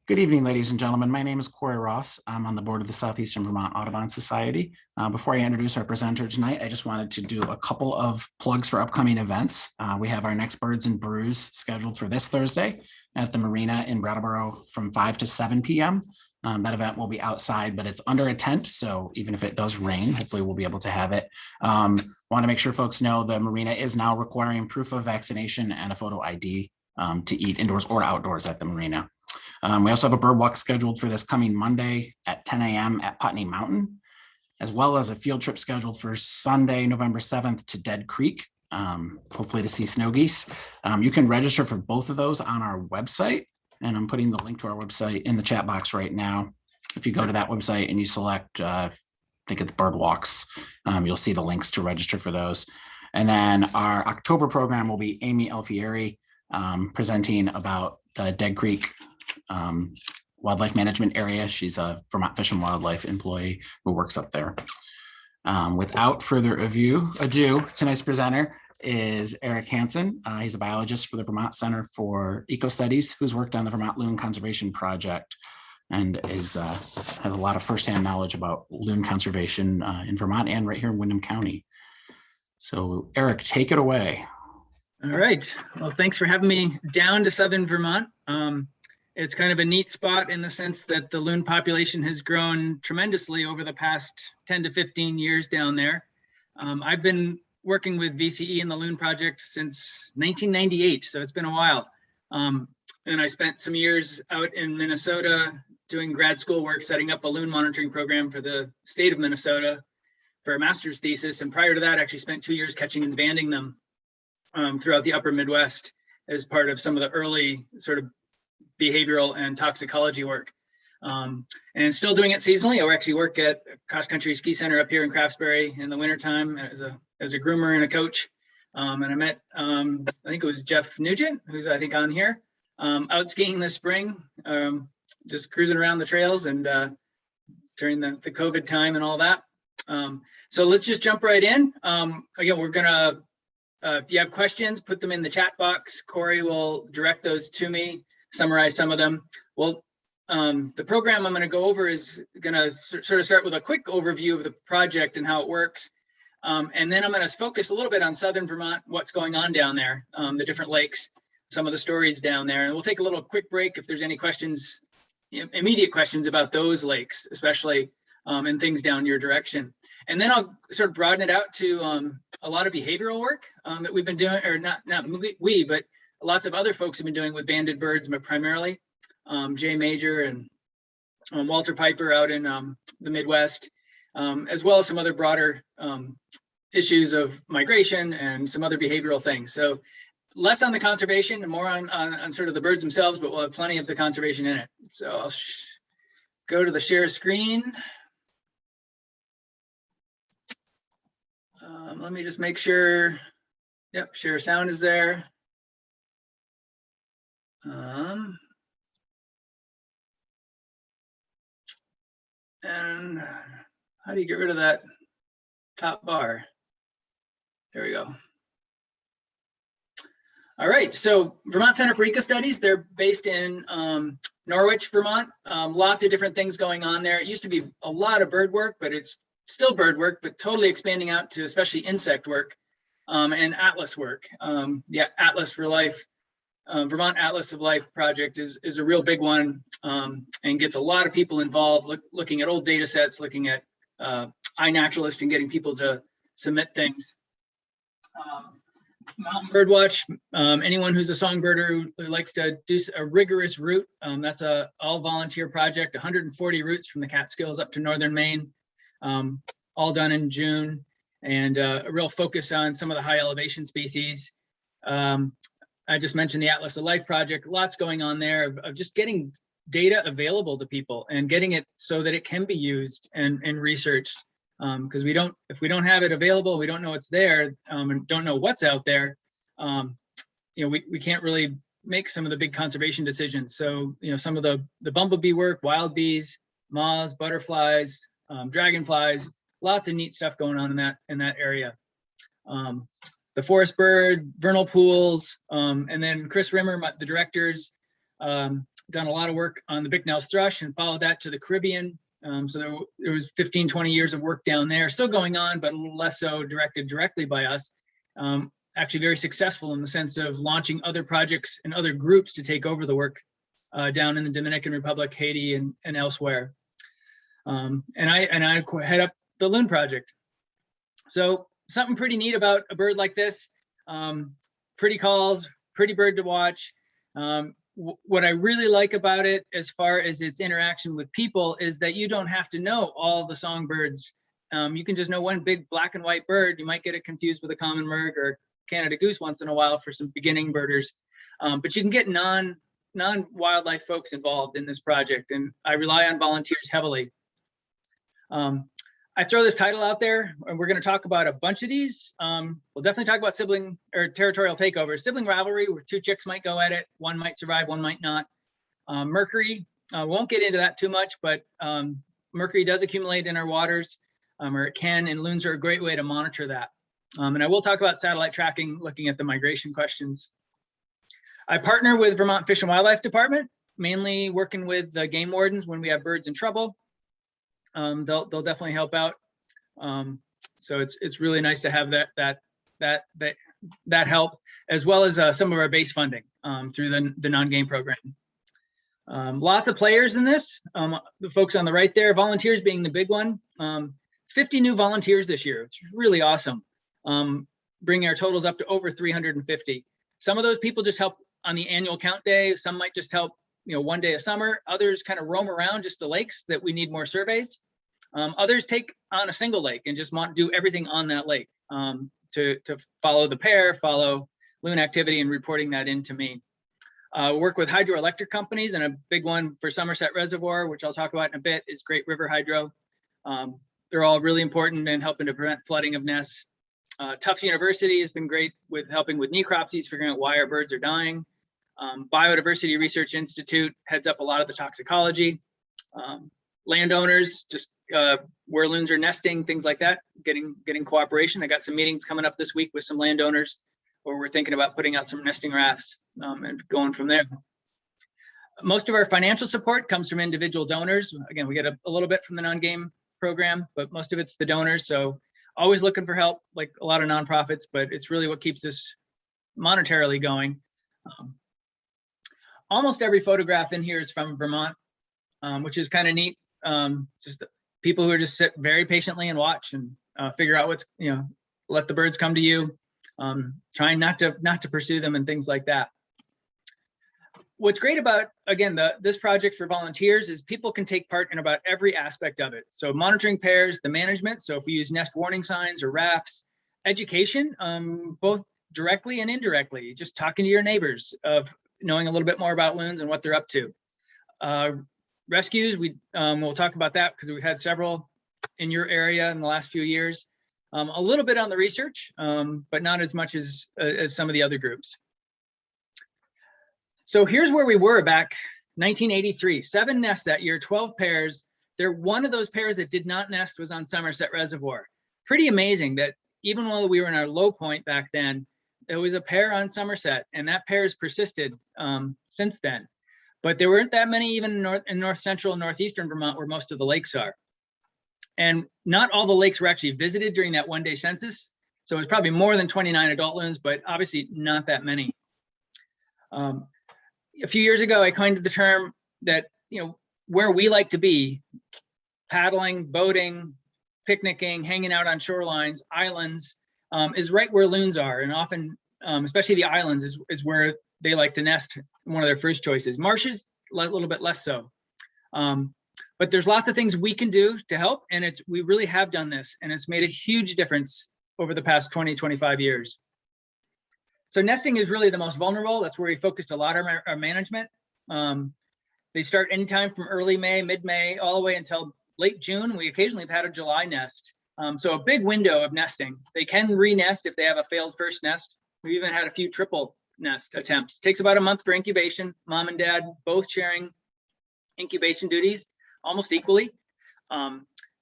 Good evening, ladies and gentlemen. My name is Corey Ross. I'm on the board of the Southeastern Vermont Audubon Society. Before I introduce our presenter tonight, I just wanted to do a couple of plugs for upcoming events. We have our next Birds and Brews scheduled for this Thursday at the Marina in Brattleboro from 5 to 7 p.m. That event will be outside, but it's under a tent, so even if it does rain, hopefully we'll be able to have it. Want to make sure folks know the Marina is now requiring proof of vaccination and a photo ID to eat indoors or outdoors at the Marina. We also have a bird walk scheduled for this coming Monday at 10 a.m. at Putney Mountain, as well as a field trip scheduled for Sunday, November 7th to Dead Creek, hopefully to see snow geese. You can register for both of those on our website, and I'm putting the link to our website in the chat box right now. If you go to that website and you select, I think it's bird walks, you'll see the links to register for those. And then our October program will be Amy Alfieri presenting about the Dead Creek wildlife management area. She's a Vermont Fish and Wildlife employee who works up there. Without further ado, tonight's presenter is Eric Hanson. He's a biologist for the Vermont Center for Ecostudies, who's worked on the Vermont Loon Conservation Project and has a lot of firsthand knowledge about loon conservation in Vermont and right here in Windham County. So Eric, take it away. All right. Well, thanks for having me down to Southern Vermont. It's kind of a neat spot in the sense that the loon population has grown tremendously over the past 10 to 15 years down there. I've been working with VCE and the Loon Project since 1998, so it's been a while. And I spent some years out in Minnesota doing grad school work, setting up a loon monitoring program for the state of Minnesota for a master's thesis. And prior to that, I actually spent 2 years catching and banding them throughout the upper Midwest as part of some of the early sort of behavioral and toxicology work, and still doing it seasonally. I actually work at a cross-country ski center up here in Craftsbury in the wintertime as a groomer and a coach. And I met, I think it was Jeff Nugent, who's I think on here, out skiing this spring, just cruising around the trails and during the COVID time and all that. So let's just jump right in. Again, we're gonna, if you have questions, put them in the chat box. Corey will direct those to me, summarize some of them. Well, the program I'm going to go over is going to sort of start with a quick overview of the project and how it works. And then I'm going to focus a little bit on Southern Vermont, what's going on down there, the different lakes, some of the stories down there. And we'll take a little quick break if there's any questions, immediate questions about those lakes, especially, and things down your direction. And then I'll sort of broaden it out to a lot of behavioral work that we've been doing, or not we, but lots of other folks have been doing with banded birds, but primarily Jay Major and Walter Piper out in the Midwest, as well as some other broader issues of migration and some other behavioral things. So less on the conservation and more on sort of the birds themselves, but we'll have plenty of the conservation in it. So I'll go to the share screen. Let me just make sure, yep, share sound is there. And how do you get rid of that top bar? There we go. All right, so Vermont Center for Ecostudies, they're based in Norwich, Vermont. Lots of different things going on there. It used to be a lot of bird work, but it's still bird work, but totally expanding out to especially insect work and atlas work. Yeah, Atlas for Life. Vermont Atlas of Life project is a real big one and gets a lot of people involved, looking at old data sets, looking at iNaturalist and getting people to submit things. Mountain Birdwatch, anyone who's a songbirder who likes to do a rigorous route, that's a all volunteer project, 140 routes from the Catskills up to northern Maine, all done in June, and a real focus on some of the high elevation species. I just mentioned the Atlas of Life project, lots going on there of just getting data available to people and getting it so that it can be used and researched. Because if we don't have it available, we don't know it's there and don't know what's out there, we can't really make some of the big conservation decisions. So, some of the bumblebee work, wild bees, moths, butterflies, dragonflies, lots of neat stuff going on in that area. The forest bird, vernal pools, and then Chris Rimmer, the directors, done a lot of work on the Bicknell's thrush and followed that to the Caribbean. So there was 15, 20 years of work down there, still going on, but a little less so directed directly by us. Actually very successful in the sense of launching other projects and other groups to take over the work down in the Dominican Republic, Haiti, and elsewhere. And I head up the Loon Project. So something pretty neat about a bird like this, pretty calls, pretty bird to watch. What I really like about it as far as its interaction with people is that you don't have to know all the songbirds. You can just know one big black and white bird. You might get it confused with a common merg or Canada goose once in a while for some beginning birders. But you can get non-wildlife folks involved in this project, and I rely on volunteers heavily. I throw this title out there, and we're going to talk about a bunch of these. We'll definitely talk about sibling or territorial takeover, sibling rivalry, where two chicks might go at it, one might survive, one might not. Mercury, won't get into that too much, but mercury does accumulate in our waters, or it can, and loons are a great way to monitor that. And I will talk about satellite tracking, looking at the migration questions. I partner with Vermont Fish and Wildlife Department, mainly working with the game wardens when we have birds in trouble. They'll definitely help out. So it's really nice to have that help, as well as some of our base funding through the non-game program. Lots of players in this. The folks on the right there, volunteers being the big one. 50 new volunteers this year. It's really awesome. Bringing our totals up to over 350. Some of those people just help on the annual count day. Some might just help, one day a summer. Others kind of roam around just the lakes that we need more surveys. Others take on a single lake and just want to do everything on that lake to follow the pair, follow loon activity, and reporting that in to me. Work with hydroelectric companies, and a big one for Somerset Reservoir, which I'll talk about in a bit, is Great River Hydro. They're all really important in helping to prevent flooding of nests. Tufts University has been great with helping with necropsies, figuring out why our birds are dying. Biodiversity Research Institute heads up a lot of the toxicology. Landowners, just where loons are nesting, things like that, getting cooperation. I got some meetings coming up this week with some landowners where we're thinking about putting out some nesting rafts and going from there. Most of our financial support comes from individual donors. Again, we get a little bit from the non-game program, but most of it's the donors. So always looking for help, like a lot of nonprofits, but it's really what keeps us monetarily going. Almost every photograph in here is from Vermont, which is kind of neat. Just people who are just sit very patiently and watch and figure out what's, let the birds come to you, trying not to pursue them and things like that. What's great about, again, this project for volunteers is people can take part in about every aspect of it. So monitoring pairs, the management. So if we use nest warning signs or rafts, education, both directly and indirectly, just talking to your neighbors, of knowing a little bit more about loons and what they're up to. Rescues, we'll talk about that because we've had several in your area in the last few years. A little bit on the research, but not as much as some of the other groups. So here's where we were back 1983, 7 nests that year, 12 pairs. One of those pairs that did not nest was on Somerset Reservoir. Pretty amazing that even while we were in our low point back then, there was a pair on Somerset, and that pair has persisted since then. But there weren't that many even in north central and northeastern Vermont, where most of the lakes are. And not all the lakes were actually visited during that one-day census. So it was probably more than 29 adult loons, but obviously not that many. A few years ago, I coined the term that, where we like to be, paddling, boating, picnicking, hanging out on shorelines, islands, is right where loons are. And often, especially the islands, is where they like to nest, one of their first choices. Marshes, a little bit less so. But there's lots of things we can do to help, and we really have done this, and it's made a huge difference over the past 20, 25 years. So nesting is really the most vulnerable. That's where we focused a lot of our management. They start anytime from early May, mid-May, all the way until late June. We occasionally have had a July nest. So a big window of nesting. They can re-nest if they have a failed first nest. We've even had a few triple nest attempts. Takes about a month for incubation. Mom and dad both sharing incubation duties almost equally.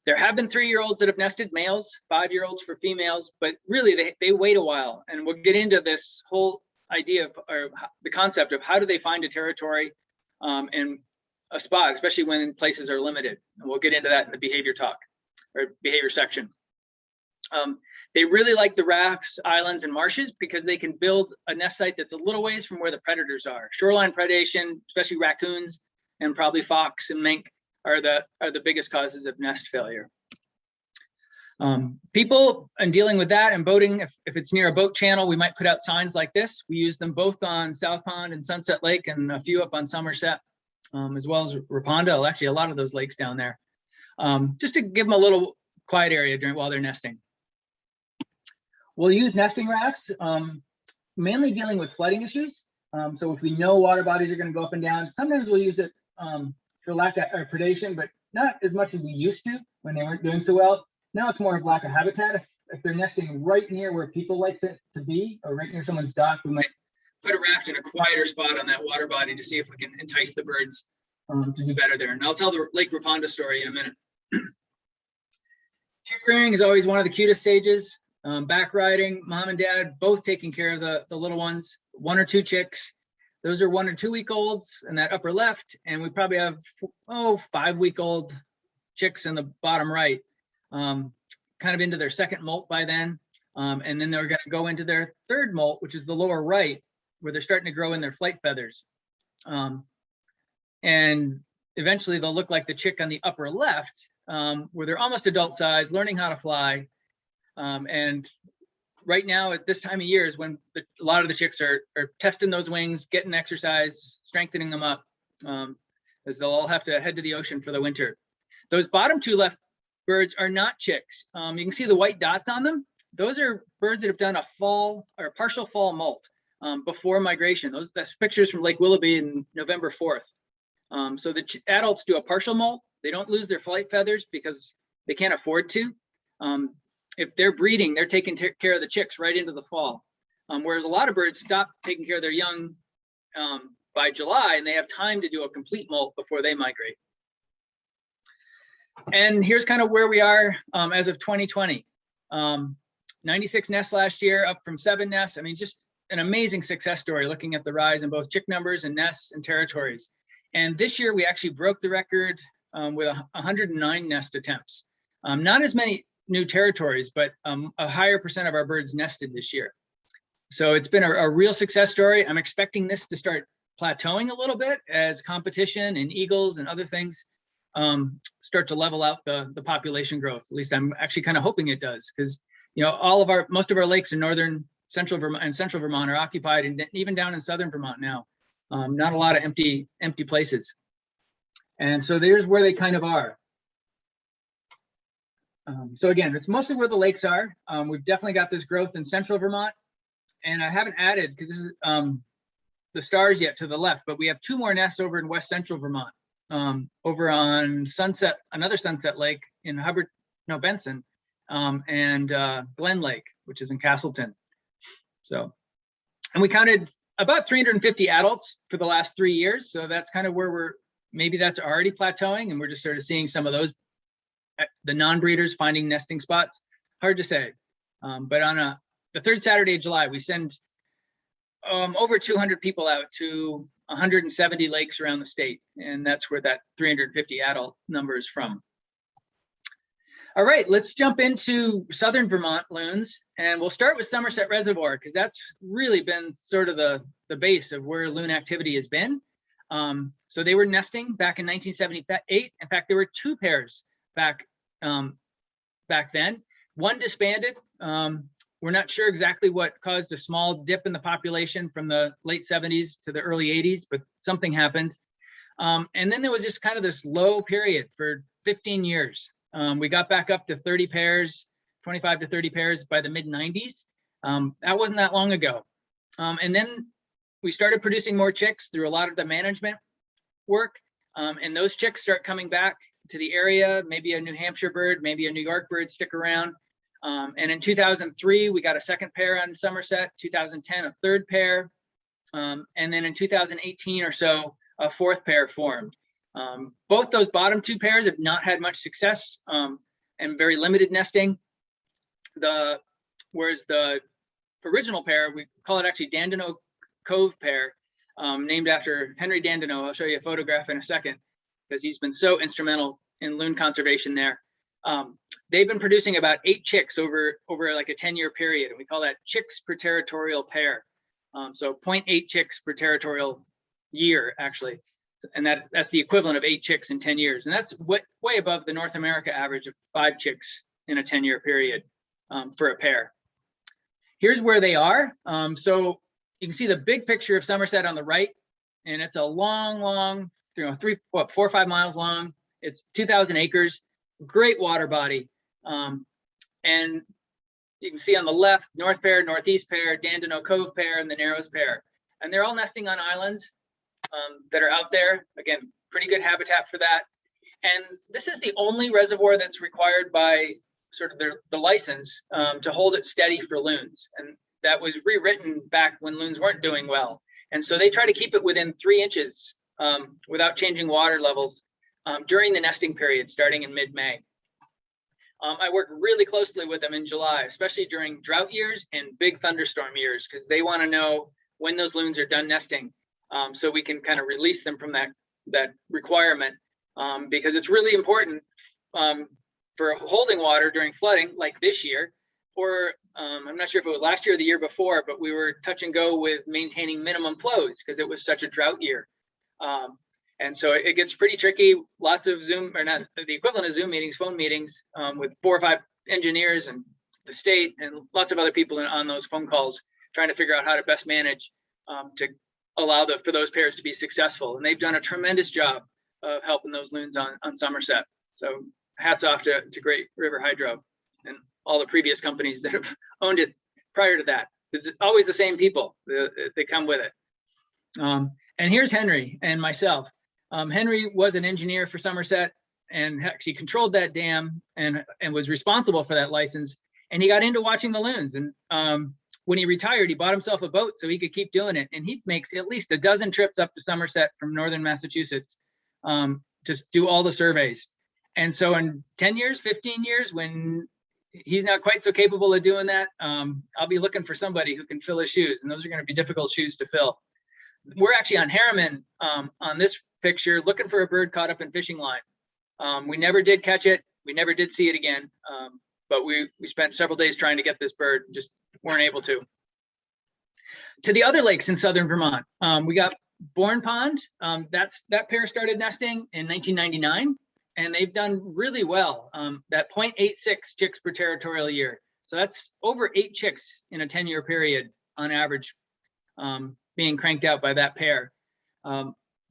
There have been 3-year-olds that have nested, males, 5-year-olds for females, but really they wait a while. And we'll get into this whole idea of, or the concept of, how do they find a territory? and a spot, especially when places are limited. And we'll get into that in the behavior talk or behavior section. They really like the rafts, islands, and marshes because they can build a nest site that's a little ways from where the predators are. Shoreline predation, especially raccoons and probably fox and mink, are the biggest causes of nest failure. People and dealing with that and boating, if it's near a boat channel, we might put out signs like this. We use them both on South Pond and Sunset Lake and a few up on Somerset, as well as Raponda, actually a lot of those lakes down there, just to give them a little quiet area while they're nesting. We'll use nesting rafts, mainly dealing with flooding issues. So if we know water bodies are going to go up and down, sometimes we'll use it for lack of predation, but not as much as we used to when they weren't doing so well. Now it's more of lack of habitat. If they're nesting right near where people like to be, or right near someone's dock, we might put a raft in a quieter spot on that water body to see if we can entice the birds to do better there. And I'll tell the Lake Raponda story in a minute. Chick rearing is always one of the cutest stages. Back riding, mom and dad both taking care of the little ones, 1 or 2 chicks. Those are 1 or 2 week olds in that upper left, and we probably have 5-week-old chicks in the bottom right, kind of into their second molt by then, and then they're going to go into their third molt, which is the lower right, where they're starting to grow in their flight feathers, and eventually they'll look like the chick on the upper left, where they're almost adult size, learning how to fly. And right now at this time of year is when a lot of the chicks are testing those wings, getting exercise, strengthening them up, as they'll all have to head to the ocean for the winter. Those bottom 2 left birds are not chicks. You can see the white dots on them. Those are birds that have done a fall or partial fall molt before migration. That's pictures from Lake Willoughby in November 4th. So the adults do a partial molt. They don't lose their flight feathers because they can't afford to. If they're breeding, they're taking care of the chicks right into the fall. Whereas a lot of birds stop taking care of their young by July, and they have time to do a complete molt before they migrate. And here's kind of where we are as of 2020. 96 nests last year, up from 7 nests. I mean, just an amazing success story looking at the rise in both chick numbers and nests and territories. And this year we actually broke the record with 109 nest attempts. Not as many new territories, but a higher percent of our birds nested this year. So it's been a real success story. I'm expecting this to start plateauing a little bit as competition and eagles and other things start to level out the population growth. At least I'm actually kind of hoping it does, because most of our lakes in central Vermont are occupied, and even down in southern Vermont now, not a lot of empty places. And so there's where they kind of are. So again, it's mostly where the lakes are. We've definitely got this growth in central Vermont, and I haven't added, because this is the stars yet to the left, but we have 2 more nests over in west central Vermont, over on another Sunset Lake in Benson, and Glen Lake, which is in Castleton. So, and we counted about 350 adults for the last 3 years. So that's kind of where maybe that's already plateauing, and we're just sort of seeing some of those, the non-breeders finding nesting spots. Hard to say. But on the 3rd Saturday of July, we send over 200 people out to 170 lakes around the state. And that's where that 350 adult number is from. All right, let's jump into southern Vermont loons. And we'll start with Somerset Reservoir, because that's really been sort of the base of where loon activity has been. So they were nesting back in 1978. In fact, there were 2 pairs back then. One disbanded. We're not sure exactly what caused a small dip in the population from the late 70s to the early 80s, but something happened. And then there was just kind of this low period for 15 years. We got back up to 30 pairs, 25 to 30 pairs by the mid 90s. That wasn't that long ago. And then we started producing more chicks through a lot of the management work. And those chicks start coming back to the area. Maybe a New Hampshire bird, maybe a New York bird stick around. And in 2003, we got a 2nd pair on Somerset, 2010, a 3rd pair. And then in 2018 or so, a 4th pair formed. Both those bottom 2 pairs have not had much success and very limited nesting. Whereas the original pair, we call it actually Dandenong Cove pair, named after Henry Dandeneau. I'll show you a photograph in a second because he's been so instrumental in loon conservation there. They've been producing about 8 chicks over like a 10-year period, and we call that chicks per territorial pair. So 0.8 chicks per territorial year, actually, and that's the equivalent of 8 chicks in 10 years, and that's way above the North America average of 5 chicks in a 10-year period for a pair. Here's where they are. So you can see the big picture of Somerset on the right, and it's a long, 4 or 5 miles long. It's 2,000 acres, great water body. And you can see on the left, North Pair, Northeast Pair, Dandeneau Cove Pair, and the Narrows Pair. And they're all nesting on islands that are out there. Again, pretty good habitat for that. And this is the only reservoir that's required by sort of the license to hold it steady for loons. And that was rewritten back when loons weren't doing well. And so they try to keep it within 3 inches without changing water levels during the nesting period, starting in mid-May. I work really closely with them in July, especially during drought years and big thunderstorm years, because they want to know when those loons are done nesting, so we can kind of release them from that requirement, because it's really important for holding water during flooding, like this year, or I'm not sure if it was last year or the year before, but we were touch and go with maintaining minimum flows because it was such a drought year. And so it gets pretty tricky. Lots of Zoom, or not the equivalent of Zoom meetings, phone meetings with 4 or 5 engineers and the state and lots of other people on those phone calls, trying to figure out how to best manage to allow for those pairs to be successful. And they've done a tremendous job of helping those loons on Somerset. So hats off to Great River Hydro and all the previous companies that have owned it prior to that. It's always the same people that come with it. And here's Henry and myself. Henry was an engineer for Somerset and actually controlled that dam and was responsible for that license. And he got into watching the loons. And when he retired, he bought himself a boat so he could keep doing it. And he makes at least a dozen trips up to Somerset from northern Massachusetts to do all the surveys. And so in 10 years, 15 years, when he's not quite so capable of doing that, I'll be looking for somebody who can fill his shoes. And those are going to be difficult shoes to fill. We're actually on Harriman on this picture, looking for a bird caught up in fishing line. We never did catch it. We never did see it again. But we spent several days trying to get this bird, just weren't able to. To the other lakes in southern Vermont, we got Bourne Pond. That pair started nesting in 1999, and they've done really well. That 0.86 chicks per territorial year. So that's over 8 chicks in a 10-year period on average, being cranked out by that pair.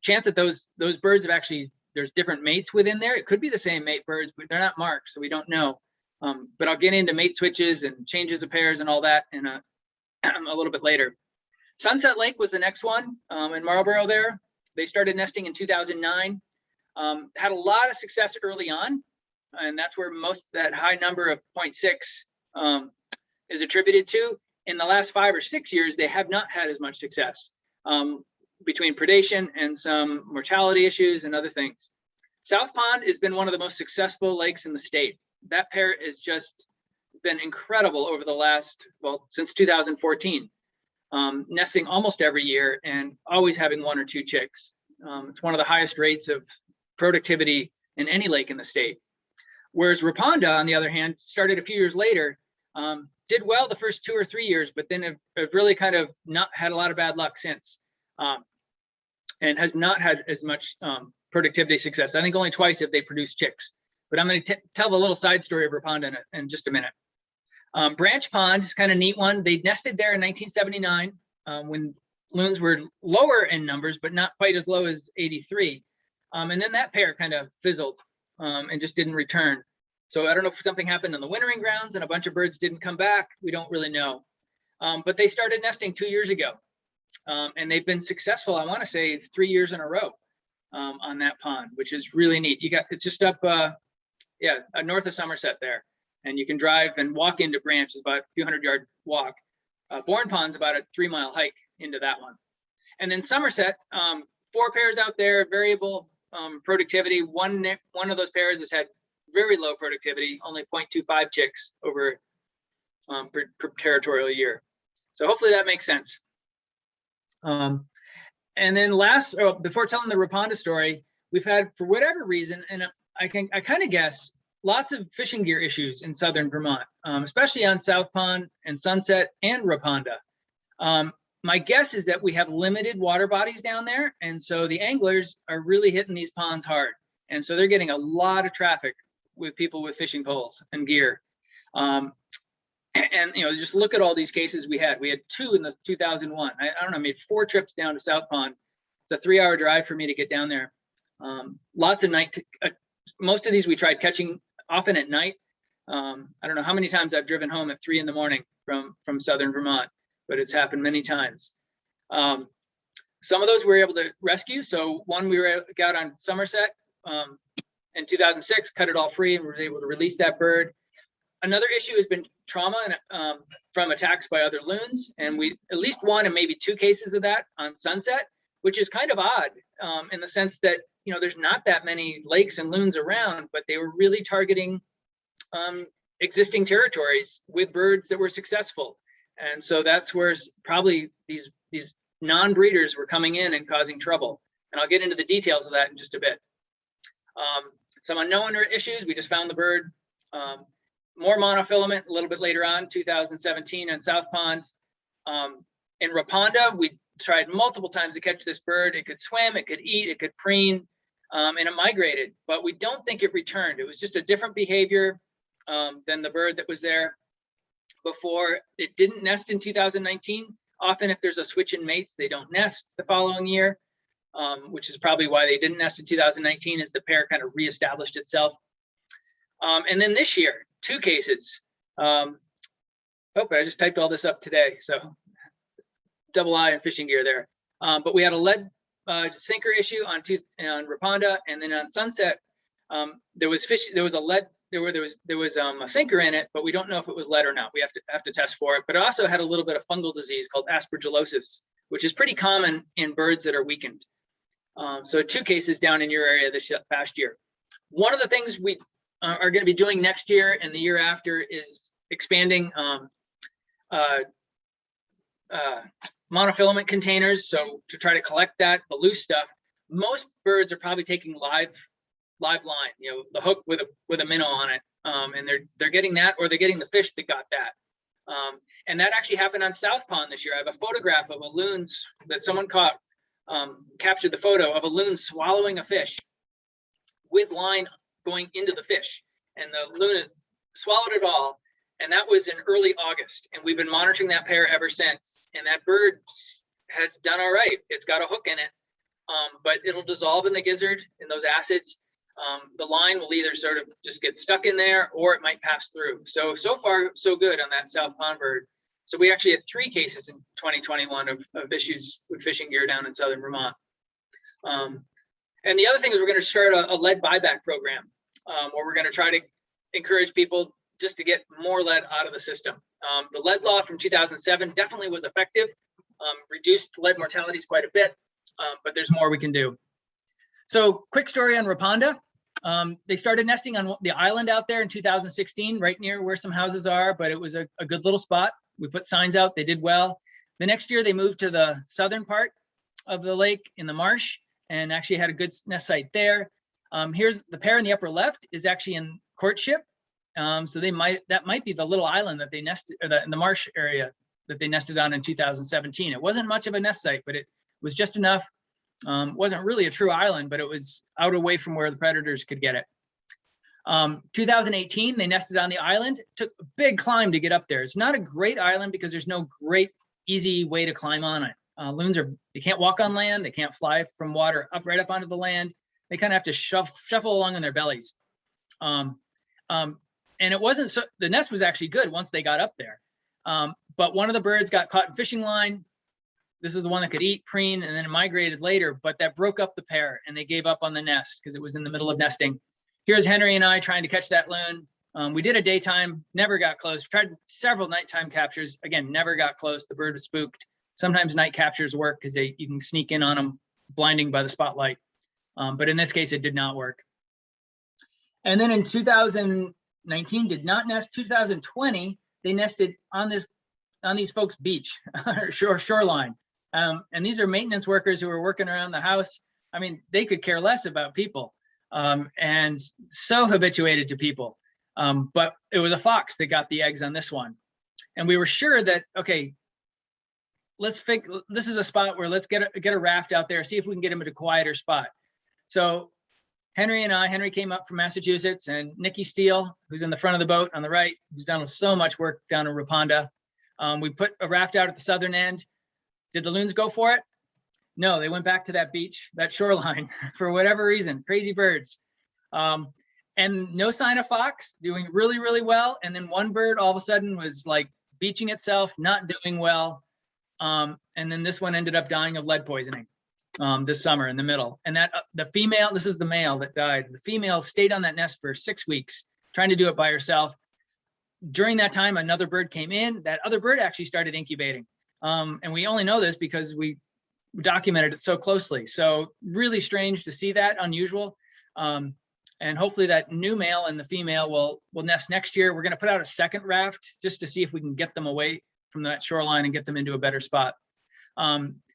Chance that those birds have actually, there's different mates within there. It could be the same mate birds, but they're not marked, so we don't know. But I'll get into mate switches and changes of pairs and all that in a little bit later. Sunset Lake was the next one in Marlborough there. They started nesting in 2009. Had a lot of success early on, and that's where most that high number of 0.6 is attributed to. In the last 5 or 6 years, they have not had as much success between predation and some mortality issues and other things. South Pond has been one of the most successful lakes in the state. That pair has just been incredible over the last, well, since 2014, nesting almost every year and always having 1 or 2 chicks. It's one of the highest rates of productivity in any lake in the state. Whereas Raponda, on the other hand, started a few years later, did well the first 2 or 3 years, but then have really kind of not had a lot of bad luck since, and has not had as much productivity success. I think only twice have they produced chicks. But I'm going to tell the little side story of Raponda in just a minute. Branch Pond is kind of a neat one. They nested there in 1979 when loons were lower in numbers, but not quite as low as 83. And then that pair kind of fizzled and just didn't return. So I don't know if something happened on the wintering grounds and a bunch of birds didn't come back. We don't really know. But they started nesting 2 years ago. And they've been successful, I want to say 3 years in a row on that pond, which is really neat. It's just up, north of Somerset there. And you can drive and walk into Branch. It's about a few 100-yard walk. Bourne Pond's about a 3-mile hike into that one. And then Somerset, 4 pairs out there, variable productivity. One of those pairs has had very low productivity, only 0.25 chicks over per territorial year. So hopefully that makes sense. And then before telling the Raponda story, we've had, for whatever reason, and I kind of guess, lots of fishing gear issues in southern Vermont, especially on South Pond and Sunset and Raponda. My guess is that we have limited water bodies down there, and so the anglers are really hitting these ponds hard, and so they're getting a lot of traffic with people with fishing poles and gear. And just look at all these cases we had. We had 2 in the 2001. I don't know, I made 4 trips down to South Pond. It's a 3-hour drive for me to get down there. Lots of night. Most of these we tried catching often at night. I don't know how many times I've driven home at 3 in the morning from southern Vermont, but it's happened many times. Some of those we were able to rescue. So one we got on Somerset in 2006, cut it all free, and were able to release that bird. Another issue has been trauma from attacks by other loons, and we at least 1 and maybe 2 cases of that on Sunset, which is kind of odd in the sense that there's not that many lakes and loons around, but they were really targeting existing territories with birds that were successful, and so that's where probably these non-breeders were coming in and causing trouble. And I'll get into the details of that in just a bit. Some unknown issues. We just found the bird. More monofilament a little bit later on, 2017 on South Ponds. In Raponda, we tried multiple times to catch this bird. It could swim, it could eat, it could preen, and it migrated, but we don't think it returned. It was just a different behavior than the bird that was there before. It didn't nest in 2019. Often if there's a switch in mates, they don't nest the following year, which is probably why they didn't nest in 2019, as the pair kind of reestablished itself. And then this year, 2 cases. I just typed all this up today, so double I and fishing gear there. But we had a lead sinker issue on Raponda, and then on Sunset, there was a sinker in it, but we don't know if it was lead or not. We have to test for it. But it also had a little bit of fungal disease called aspergillosis, which is pretty common in birds that are weakened. So 2 cases down in your area this past year. One of the things we are going to be doing next year and the year after is expanding monofilament containers. So to try to collect the loose stuff. Most birds are probably taking live line, the hook with a minnow on it, and they're getting that, or they're getting the fish that got that. And that actually happened on South Pond this year. I have a photograph of a loon that someone caught, captured the photo of a loon swallowing a fish with line going into the fish, and the loon swallowed it all, and that was in early August, and we've been monitoring that pair ever since, and that bird has done all right. It's got a hook in it, but it'll dissolve in the gizzard in those acids. The line will either sort of just get stuck in there, or it might pass through. So far so good on that South Pond bird. So we actually had 3 cases in 2021 of issues with fishing gear down in southern Vermont. And the other thing is we're going to start a lead buyback program, where we're going to try to encourage people just to get more lead out of the system. The lead law from 2007 definitely was effective, reduced lead mortalities quite a bit, but there's more we can do. So quick story on Raponda. They started nesting on the island out there in 2016, right near where some houses are, but it was a good little spot. We put signs out, they did well. The next year they moved to the southern part of the lake in the marsh, and actually had a good nest site there. Here's the pair in the upper left is actually in Courtship. So that might be the little island that they nested, or in the marsh area that they nested on in 2017. It wasn't much of a nest site, but it was just enough. Wasn't really a true island, but it was out away from where the predators could get it. 2018, they nested on the island. It took a big climb to get up there. It's not a great island because there's no great easy way to climb on it. Loons they can't walk on land. They can't fly from water right up onto the land. They kind of have to shuffle along on their bellies. And it wasn't so, the nest was actually good once they got up there. But one of the birds got caught in fishing line. This is the one that could eat, preen, and then it migrated later, but that broke up the pair and they gave up on the nest because it was in the middle of nesting. Here's Henry and I trying to catch that loon. We did a daytime, never got close. Tried several nighttime captures. Again, never got close. The bird was spooked. Sometimes night captures work because you can sneak in on them, blinding by the spotlight. But in this case, it did not work. And then in 2019, did not nest. 2020, they nested on these folks' beach, shoreline. And these are maintenance workers who are working around the house. I mean, they could care less about people, and so habituated to people. But it was a fox that got the eggs on this one. And we were sure that, okay, this is a spot where let's get a raft out there, see if we can get him at a quieter spot. So Henry came up from Massachusetts, and Nikki Steele, who's in the front of the boat on the right, who's done so much work down in Raponda. We put a raft out at the southern end. Did the loons go for it? No, they went back to that beach, that shoreline, for whatever reason, crazy birds. And no sign of fox, doing really, really well. And then one bird all of a sudden was like beaching itself, not doing well. And then this one ended up dying of lead poisoning this summer in the middle. And that the female, this is the male that died. The female stayed on that nest for 6 weeks, trying to do it by herself. During that time, another bird came in. That other bird actually started incubating. And we only know this because we documented it so closely. So really strange to see that, unusual. And hopefully that new male and the female will nest next year. We're going to put out a second raft just to see if we can get them away from that shoreline and get them into a better spot.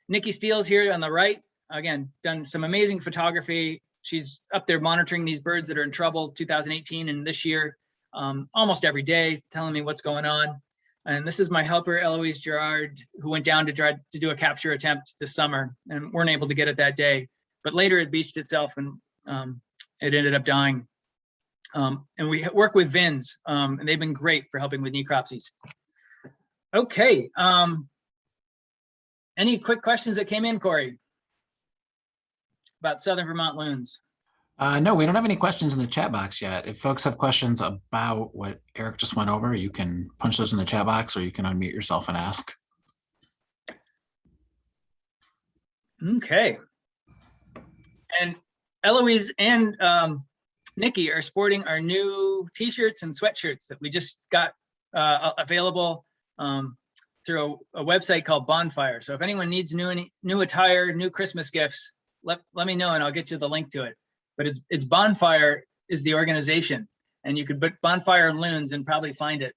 Nikki Steele's here on the right. Again, done some amazing photography. She's up there monitoring these birds that are in trouble 2018 and this year, almost every day, telling me what's going on. And this is my helper, Eloise Gerard, who went down to try to do a capture attempt this summer and weren't able to get it that day. But later it beached itself and it ended up dying. And we work with VINs, and they've been great for helping with necropsies. Okay. Any quick questions that came in, Corey, about Southern Vermont loons? No, we don't have any questions in the chat box yet. If folks have questions about what Eric just went over, you can punch those in the chat box, or you can unmute yourself and ask. Okay. And Eloise and Nikki are sporting our new t-shirts and sweatshirts that we just got available through a website called Bonfire. So if anyone needs new attire, new Christmas gifts, let me know and I'll get you the link to it. But it's Bonfire is the organization, and you could put Bonfire and Loons and probably find it.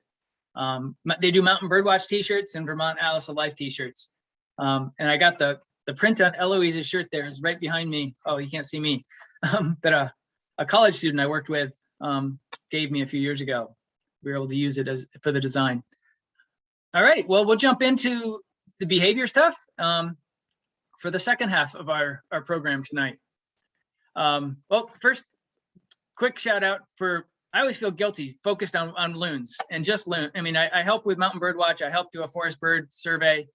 They do Mountain Birdwatch t-shirts and Vermont Alice of Life t-shirts. And I got the print on Eloise's shirt there is right behind me. Oh, you can't see me. That a college student I worked with gave me a few years ago. We were able to use it for the design. All right, well, we'll jump into the behavior stuff for the second half of our program tonight. Well, first, quick shout out for, I always feel guilty focused on loons and just loon. I mean, I help with Mountain Birdwatch. I help do a forest bird survey.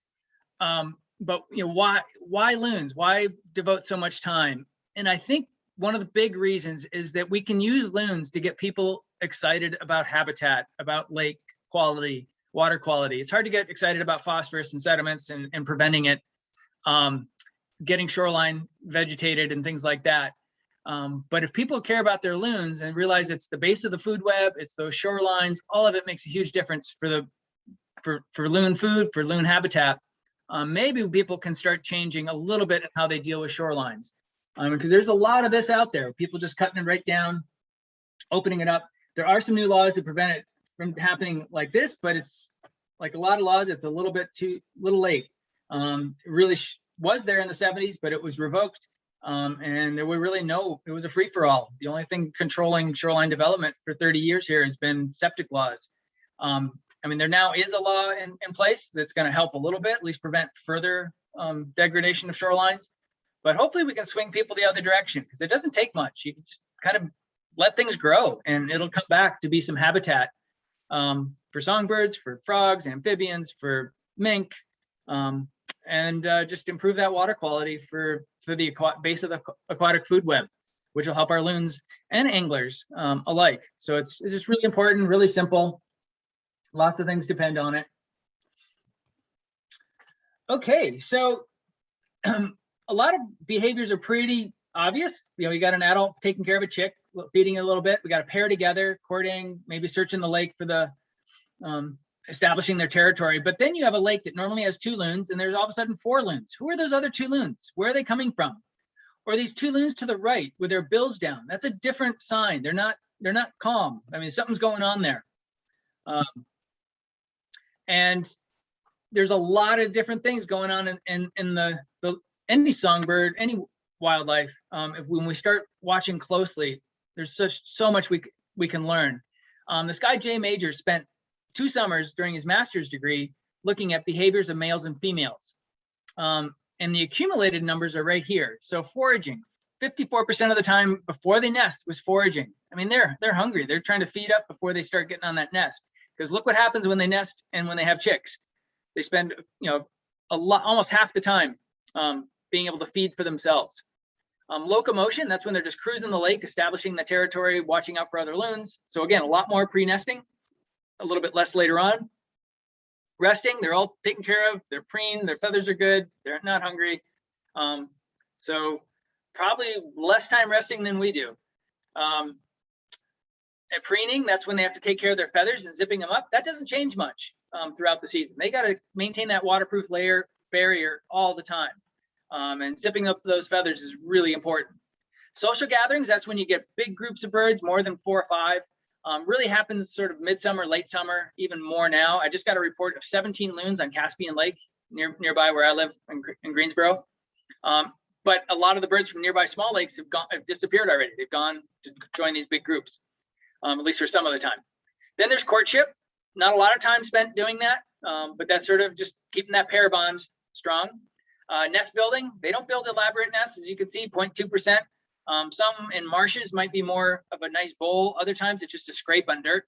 But you know, why loons? Why devote so much time? And I think one of the big reasons is that we can use loons to get people excited about habitat, about lake quality, water quality. It's hard to get excited about phosphorus and sediments and preventing it, getting shoreline vegetated and things like that. But if people care about their loons and realize it's the base of the food web, it's those shorelines, all of it makes a huge difference for loon food, for loon habitat. Maybe people can start changing a little bit how they deal with shorelines. Because there's a lot of this out there, people just cutting it right down, opening it up. There are some new laws to prevent it from happening like this, but it's like a lot of laws, it's a little bit too late. It really was there in the 70s, but it was revoked. And there were really it was a free-for-all. The only thing controlling shoreline development for 30 years here has been septic laws. I mean, there now is a law in place that's going to help a little bit, at least prevent further degradation of shorelines. But hopefully we can swing people the other direction, because it doesn't take much. You can just kind of let things grow and it'll come back to be some habitat for songbirds, for frogs, amphibians, for mink, and just improve that water quality for the base of the aquatic food web, which will help our loons and anglers alike. So it's just really important, really simple. Lots of things depend on it. Okay, so a lot of behaviors are pretty obvious. You know, you got an adult taking care of a chick, feeding it a little bit. We got a pair together, courting, maybe searching the lake for the establishing their territory. But then you have a lake that normally has 2 loons, and there's all of a sudden 4 loons. Who are those other 2 loons? Where are they coming from? Or these 2 loons to the right with their bills down. That's a different sign. They're not calm. I mean, something's going on there. And there's a lot of different things going on in the any songbird, any wildlife. When we start watching closely, there's so much we can learn. This guy Jay Major spent 2 summers during his master's degree looking at behaviors of males and females, and the accumulated numbers are right here. So foraging, 54% of the time before they nest was foraging. I mean, they're hungry. They're trying to feed up before they start getting on that nest. Because look what happens when they nest and when they have chicks. They spend, almost half the time being able to feed for themselves. Locomotion, that's when they're just cruising the lake, establishing the territory, watching out for other loons. So again, a lot more pre-nesting, a little bit less later on. Resting, they're all taken care of. They're preened, their feathers are good. They're not hungry. So probably less time resting than we do. At preening, that's when they have to take care of their feathers and zipping them up. That doesn't change much throughout the season. They got to maintain that waterproof barrier all the time. And zipping up those feathers is really important. Social gatherings, that's when you get big groups of birds, more than 4 or 5. Really happens sort of midsummer, late summer, even more now. I just got a report of 17 loons on Caspian Lake nearby where I live in Greensboro. But a lot of the birds from nearby small lakes have disappeared already. They've gone to join these big groups, at least for some of the time. Then there's courtship. Not a lot of time spent doing that, but that's sort of just keeping that pair bond strong. Nest building, they don't build elaborate nests, as you can see, 0.2%. Some in marshes might be more of a nice bowl. Other times it's just a scrape on dirt.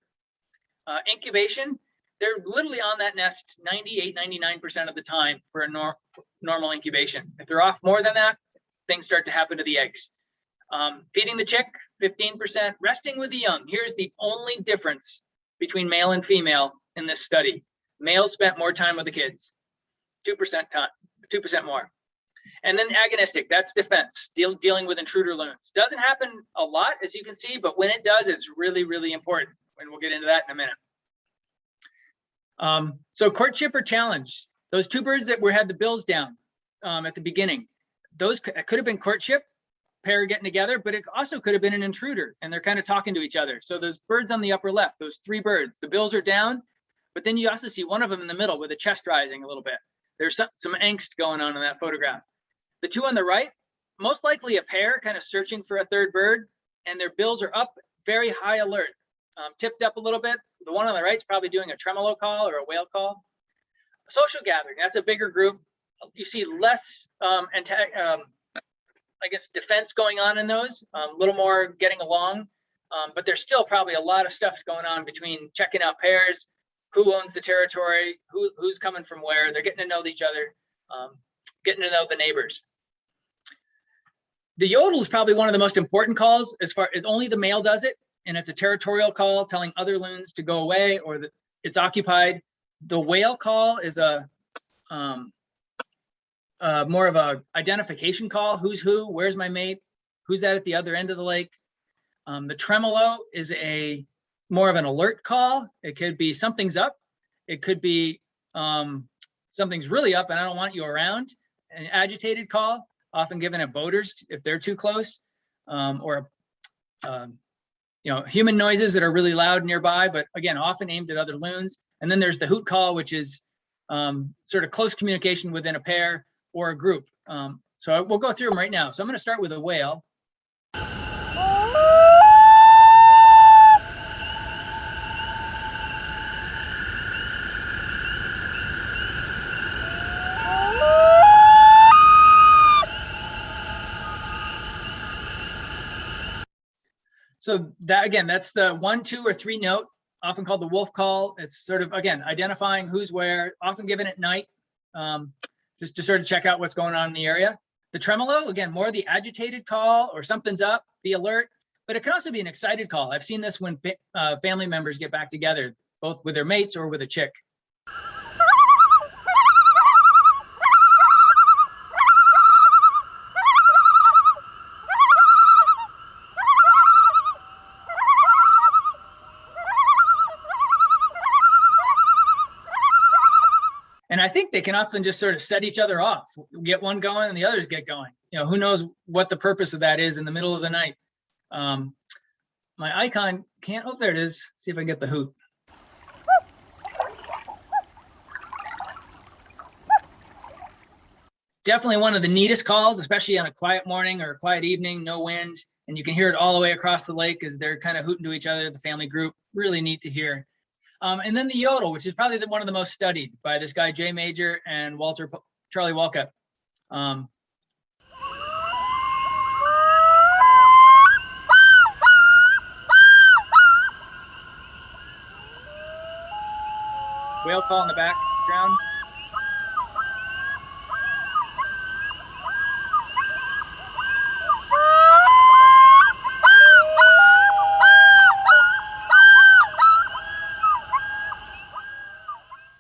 Incubation, they're literally on that nest 98, 99% of the time for a normal incubation. If they're off more than that, things start to happen to the eggs. Feeding the chick, 15%. Resting with the young. Here's the only difference between male and female in this study. Males spent more time with the kids, 2% more. And then agonistic, that's defense, dealing with intruder loons. Doesn't happen a lot, as you can see, but when it does, it's really, really important. And we'll get into that in a minute. So courtship or challenge, those 2 birds that had the bills down at the beginning, those could have been courtship, pair getting together, but it also could have been an intruder, and they're kind of talking to each other. So those birds on the upper left, those 3 birds, the bills are down, but then you also see one of them in the middle with the chest rising a little bit. There's some angst going on in that photograph. The 2 on the right, most likely a pair kind of searching for a 3rd bird, and their bills are up, very high alert, tipped up a little bit. The one on the right is probably doing a tremolo call or a whale call. Social gathering, that's a bigger group. You see less, I guess, defense going on in those, a little more getting along, but there's still probably a lot of stuff going on between checking out pairs, who owns the territory, who's coming from where. They're getting to know each other, getting to know the neighbors. The yodel is probably one of the most important calls, as far as only the male does it, and it's a territorial call telling other loons to go away or that it's occupied. The whale call is a more of a identification call. Who's who? Where's my mate? Who's that at the other end of the lake? The tremolo is more of an alert call. It could be something's up. It could be something's really up and I don't want you around. An agitated call, often given at boaters if they're too close, or human noises that are really loud nearby, but again, often aimed at other loons. And then there's the hoot call, which is sort of close communication within a pair or a group. So we'll go through them right now. So I'm going to start with a whale. So that, again, that's the 1, 2, or 3 note, often called the wolf call. It's sort of, again, identifying who's where, often given at night, just to sort of check out what's going on in the area. The tremolo, again, more the agitated call or something's up, the alert, but it can also be an excited call. I've seen this when family members get back together, both with their mates or with a chick. And I think they can often just sort of set each other off, get one going and the others get going. Who knows what the purpose of that is in the middle of the night. My icon can't, oh, there it is. See if I can get the hoot. definitely one of the neatest calls, especially on a quiet morning or a quiet evening, no wind, and you can hear it all the way across the lake as they're kind of hooting to each other, the family group. Really neat to hear. And then the yodel, which is probably one of the most studied by this guy, Jay Major and Charlie Walcott. Whale call in the background.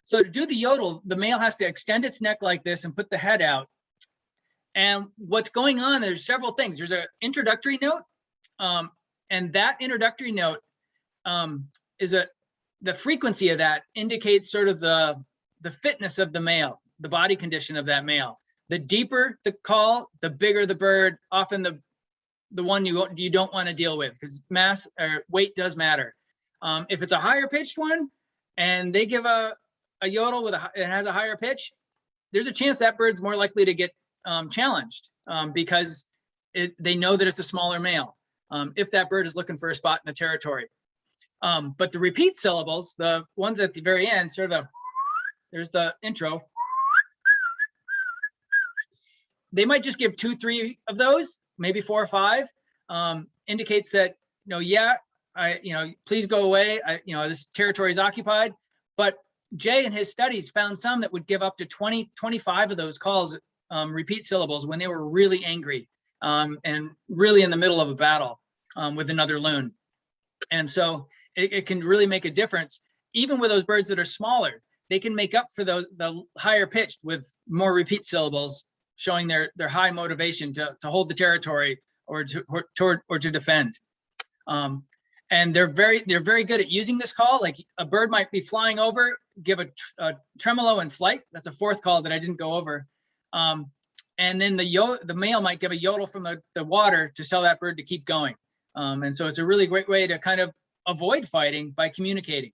So to do the yodel, the male has to extend its neck like this and put the head out. And what's going on, there's several things. There's an introductory note, and that introductory note the frequency of that indicates sort of the fitness of the male, the body condition of that male. The deeper the call, the bigger the bird, often the one you don't want to deal with, because mass or weight does matter. If it's a higher pitched one and they give a yodel it has a higher pitch, there's a chance that bird's more likely to get challenged because they know that it's a smaller male if that bird is looking for a spot in the territory. But the repeat syllables, the ones at the very end, sort of there's the intro. They might just give 2, 3 of those, maybe 4 or 5, indicates that, please go away. This territory is occupied. But Jay in his studies found some that would give up to 20, 25 of those calls, repeat syllables, when they were really angry and really in the middle of a battle with another loon. And so it can really make a difference. Even with those birds that are smaller, they can make up for the higher pitched with more repeat syllables, showing their high motivation to hold the territory or to defend. And they're very good at using this call. Like a bird might be flying over, give a tremolo in flight. That's a 4th call that I didn't go over. And then the male might give a yodel from the water to tell that bird to keep going. And so it's a really great way to kind of avoid fighting by communicating.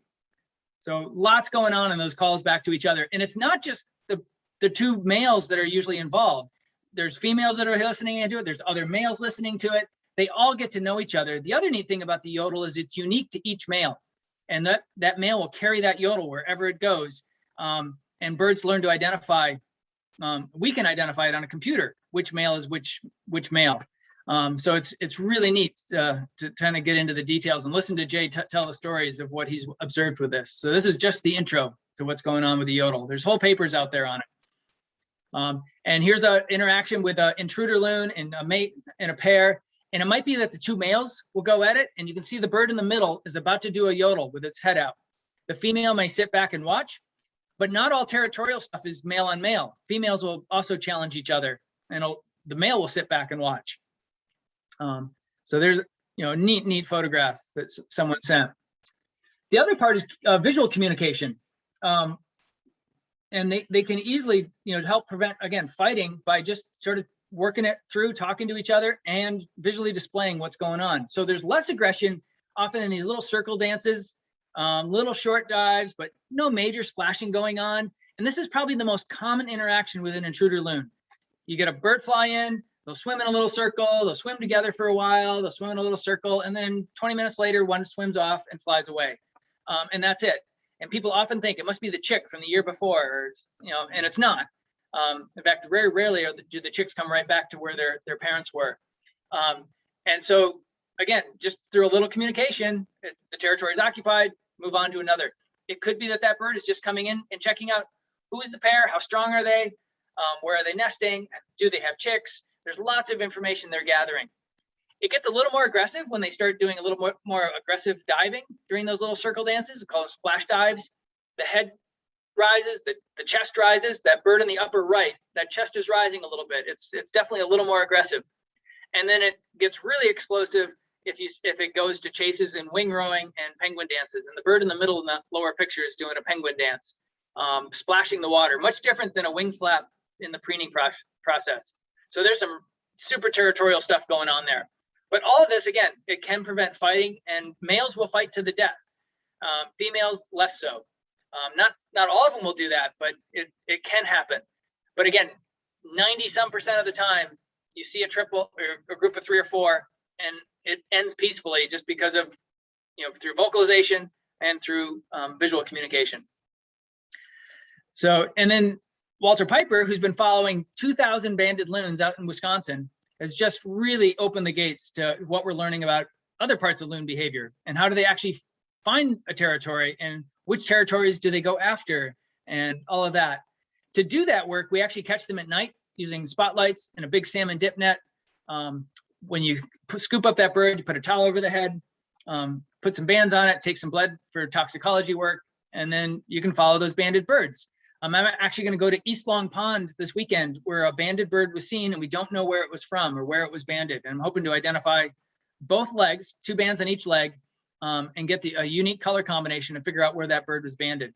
So lots going on in those calls back to each other. And it's not just the 2 males that are usually involved. There's females that are listening into it. There's other males listening to it. They all get to know each other. The other neat thing about the yodel is it's unique to each male. And that male will carry that yodel wherever it goes. And birds learn to identify. We can identify it on a computer, which male is which male. So it's really neat to kind of get into the details and listen to Jay tell the stories of what he's observed with this. So this is just the intro to what's going on with the yodel. There's whole papers out there on it. And here's an interaction with an intruder loon and a mate and a pair. And it might be that the 2 males will go at it, and you can see the bird in the middle is about to do a yodel with its head out. The female may sit back and watch, but not all territorial stuff is male on male. Females will also challenge each other, and the male will sit back and watch. So there's neat photograph that someone sent. The other part is visual communication. And they can easily help prevent, again, fighting by just sort of working it through, talking to each other and visually displaying what's going on. So there's less aggression often in these little circle dances, little short dives, but no major splashing going on. And this is probably the most common interaction with an intruder loon. You get a bird fly in, they'll swim in a little circle, they'll swim together for a while, they'll swim in a little circle, and then 20 minutes later, one swims off and flies away. And that's it. And people often think it must be the chick from the year before, or and it's not. In fact, very rarely do the chicks come right back to where their parents were. And so, again, just through a little communication, if the territory is occupied, move on to another. It could be that bird is just coming in and checking out who is the pair, how strong are they, where are they nesting, do they have chicks? There's lots of information they're gathering. It gets a little more aggressive when they start doing a little more aggressive diving during those little circle dances. We call them splash dives. The head rises, the chest rises. That bird in the upper right, that chest is rising a little bit. It's definitely a little more aggressive. And then it gets really explosive if it goes to chases and wing rowing and penguin dances. And the bird in the middle in the lower picture is doing a penguin dance, splashing the water, much different than a wing flap in the preening process. So there's some super territorial stuff going on there. But all of this, again, it can prevent fighting, and males will fight to the death. Females less so. Not all of them will do that, but it can happen. But again, 90% of the time, you see a triple or a group of 3 or 4, and it ends peacefully just because of, through vocalization and through visual communication. So, and then Walter Piper, who's been following 2,000 banded loons out in Wisconsin, has just really opened the gates to what we're learning about other parts of loon behavior and how do they actually find a territory and which territories do they go after and all of that. To do that work, we actually catch them at night using spotlights and a big salmon dip net. When you scoop up that bird, you put a towel over the head, put some bands on it, take some blood for toxicology work, and then you can follow those banded birds. I'm actually going to go to East Long Pond this weekend where a banded bird was seen and we don't know where it was from or where it was banded. And I'm hoping to identify both legs, 2 bands on each leg, and get a unique color combination and figure out where that bird was banded.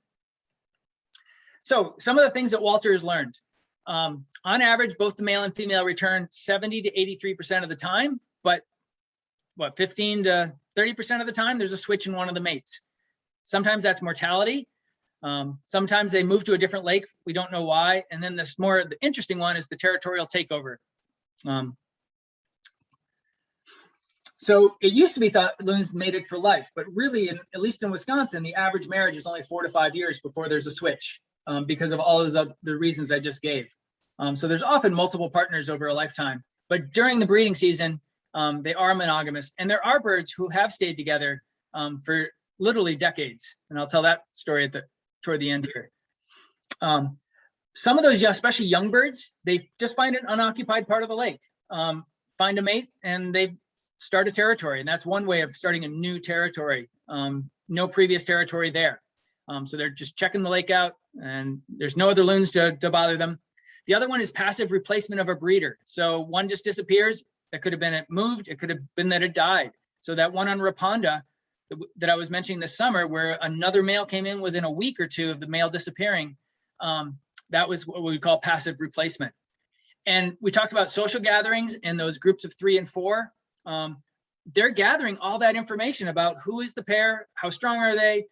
So some of the things that Walter has learned. On average, both the male and female return 70 to 83% of the time, but 15 to 30% of the time, there's a switch in one of the mates. Sometimes that's mortality. Sometimes they move to a different lake. We don't know why. And then the interesting one is the territorial takeover. So it used to be thought loons mated for life, but really, at least in Wisconsin, the average marriage is only 4 to 5 years before there's a switch because of all those other reasons I just gave. So there's often multiple partners over a lifetime, but during the breeding season, they are monogamous. And there are birds who have stayed together for literally decades. And I'll tell that story toward the end here. Some of those, especially young birds, they just find an unoccupied part of the lake, find a mate, and they start a territory. And that's one way of starting a new territory. No previous territory there. So they're just checking the lake out and there's no other loons to bother them. The other one is passive replacement of a breeder. So one just disappears. It could have been it moved. It could have been that it died. So that one on Raponda that I was mentioning this summer, where another male came in within a week or 2 of the male disappearing, that was what we call passive replacement. And we talked about social gatherings and those groups of 3 and 4. They're gathering all that information about who is the pair, how strong are they,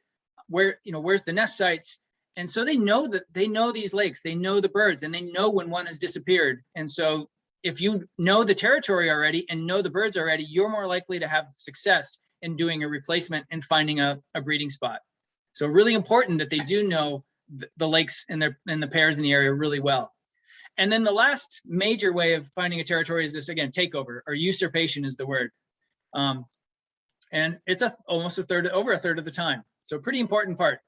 where's the nest sites. And so they know these lakes, they know the birds, and they know when one has disappeared. And so if you know the territory already and know the birds already, you're more likely to have success in doing a replacement and finding a breeding spot. So really important that they do know the lakes and the pairs in the area really well. And then the last major way of finding a territory is this, again, takeover, or usurpation is the word. And it's almost over a third of the time. So pretty important part.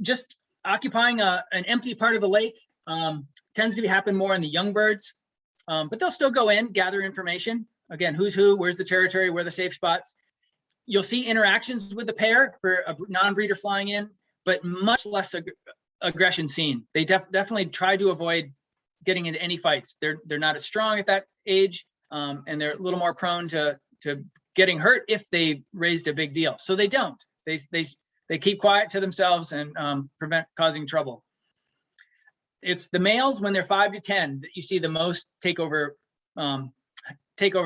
Just occupying an empty part of the lake tends to happen more in the young birds, but they'll still go in, gather information. Again, who's who, where's the territory, where are the safe spots. You'll see interactions with the pair for a non-breeder flying in, but much less aggression seen. They definitely try to avoid getting into any fights. They're not as strong at that age, and they're a little more prone to getting hurt if they raised a big deal. So they don't. They keep quiet to themselves and prevent causing trouble. It's the males when they're 5 to 10 that you see the most takeovers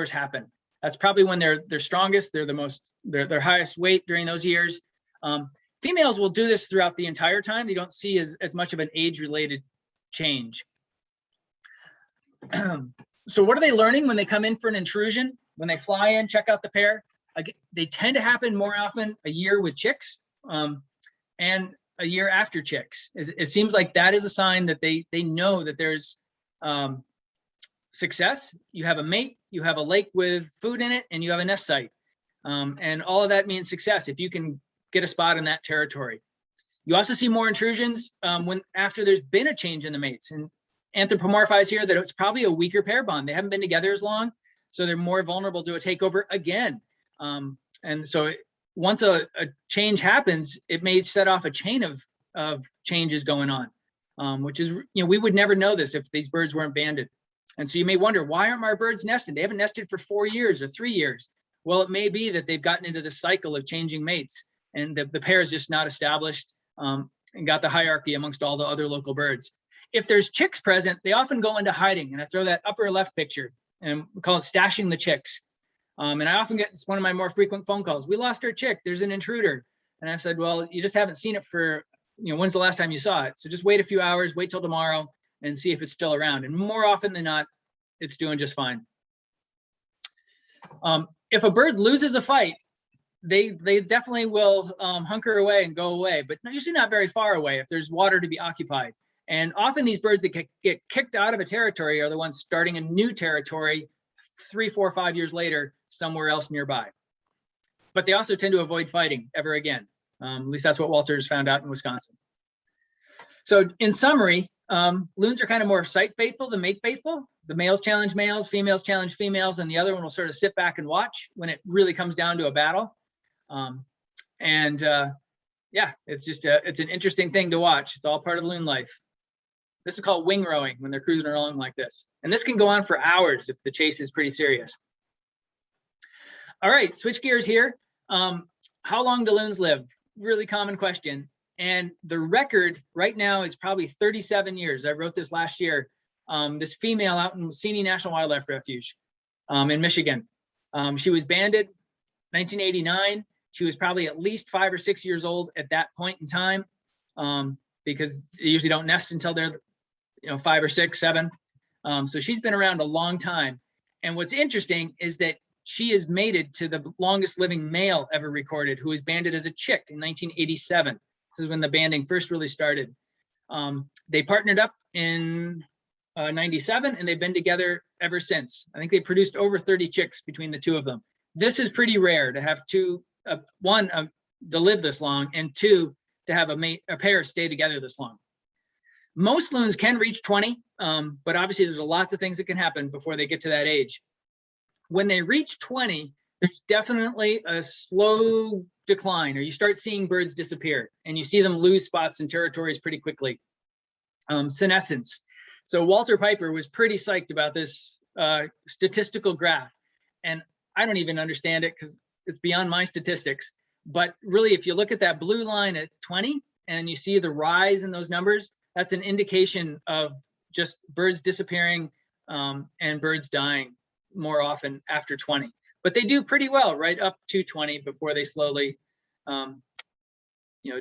happen. That's probably when they're strongest. They're their highest weight during those years. Females will do this throughout the entire time. They don't see as much of an age-related change. So what are they learning when they come in for an intrusion? When they fly in, check out the pair? They tend to happen more often a year with chicks and a year after chicks. It seems like that is a sign that they know that there's success. You have a mate, you have a lake with food in it, and you have a nest site. And all of that means success if you can get a spot in that territory. You also see more intrusions after there's been a change in the mates, and anthropomorphize here that it's probably a weaker pair bond. They haven't been together as long, so they're more vulnerable to a takeover again. And so once a change happens, it may set off a chain of changes going on, which is, we would never know this if these birds weren't banded. And so you may wonder, why aren't my birds nested? They haven't nested for 4 years or 3 years. Well, it may be that they've gotten into the cycle of changing mates, and the pair is just not established and got the hierarchy amongst all the other local birds. If there's chicks present, they often go into hiding. And I throw that upper left picture, and we call it stashing the chicks. And I often get, it's one of my more frequent phone calls. We lost our chick, there's an intruder. And I said, well, you just haven't seen it for when's the last time you saw it? So just wait a few hours, wait till tomorrow and see if it's still around. And more often than not, it's doing just fine. If a bird loses a fight, they definitely will hunker away and go away, but usually not very far away if there's water to be occupied. And often these birds that get kicked out of a territory are the ones starting a new territory 3, 4, 5 years later, somewhere else nearby. But they also tend to avoid fighting ever again. At least that's what Walter's found out in Wisconsin. So in summary, loons are kind of more site faithful than mate faithful. The males challenge males, females challenge females, and the other one will sort of sit back and watch when it really comes down to a battle. Yeah, it's just it's an interesting thing to watch. It's all part of loon life. This is called wing rowing when they're cruising along like this. And this can go on for hours if the chase is pretty serious. All right, switch gears here. How long do loons live? Really common question. And the record right now is probably 37 years. I wrote this last year. This female out in Seney National Wildlife Refuge in Michigan. She was banded 1989. She was probably at least 5 or 6 years old at that point in time, because they usually don't nest until they're 5 or 6, 7. So she's been around a long time. And what's interesting is that she is mated to the longest living male ever recorded, who was banded as a chick in 1987. This is when the banding first really started. They partnered up in 97, and they've been together ever since. I think they produced over 30 chicks between the two of them. This is pretty rare to have two, one, to live this long, and two, to have a pair stay together this long. Most loons can reach 20, but obviously there's lots of things that can happen before they get to that age. When they reach 20, there's definitely a slow decline, or you start seeing birds disappear, and you see them lose spots and territories pretty quickly. Senescence. So Walter Piper was pretty psyched about this statistical graph, and I don't even understand it because it's beyond my statistics. But really, if you look at that blue line at 20 and you see the rise in those numbers, that's an indication of just birds disappearing and birds dying more often after 20. But they do pretty well right up to 20 before they slowly,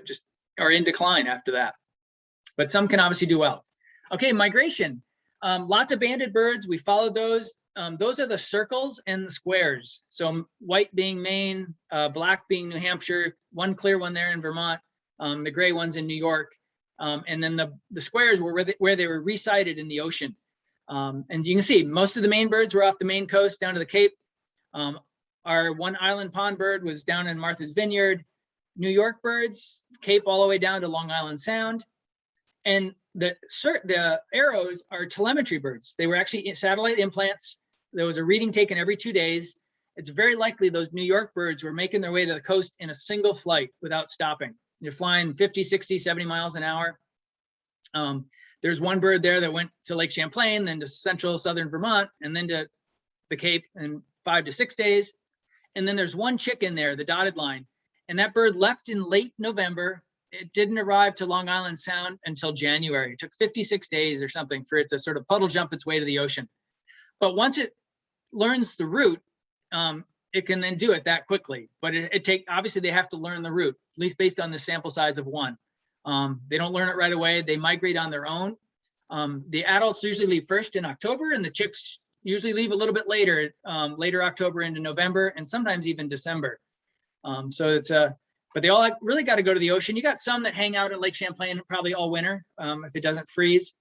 just are in decline after that. But some can obviously do well. Okay, migration. Lots of banded birds. We followed those. Those are the circles and the squares. So white being Maine, black being New Hampshire, one clear one there in Vermont, the gray ones in New York. And then the squares were where they were resited in the ocean. And you can see most of the Maine birds were off the Maine coast down to the Cape. Our one island pond bird was down in Martha's Vineyard. New York birds, Cape all the way down to Long Island Sound. And the arrows are telemetry birds. They were actually satellite implants. There was a reading taken every 2 days. It's very likely those New York birds were making their way to the coast in a single flight without stopping. You're flying 50, 60, 70 miles an hour. There's one bird there that went to Lake Champlain, then to central southern Vermont, and then to the Cape in 5 to 6 days. And then there's one chick in there, the dotted line. And that bird left in late November. It didn't arrive to Long Island Sound until January. It took 56 days or something for it to sort of puddle jump its way to the ocean. But once it learns the route, it can then do it that quickly. But obviously they have to learn the route, at least based on the sample size of one. They don't learn it right away. They migrate on their own. The adults usually leave first in October, and the chicks usually leave a little bit later, later October into November, and sometimes even December. But they all really got to go to the ocean. You got some that hang out at Lake Champlain probably all winter if it doesn't freeze.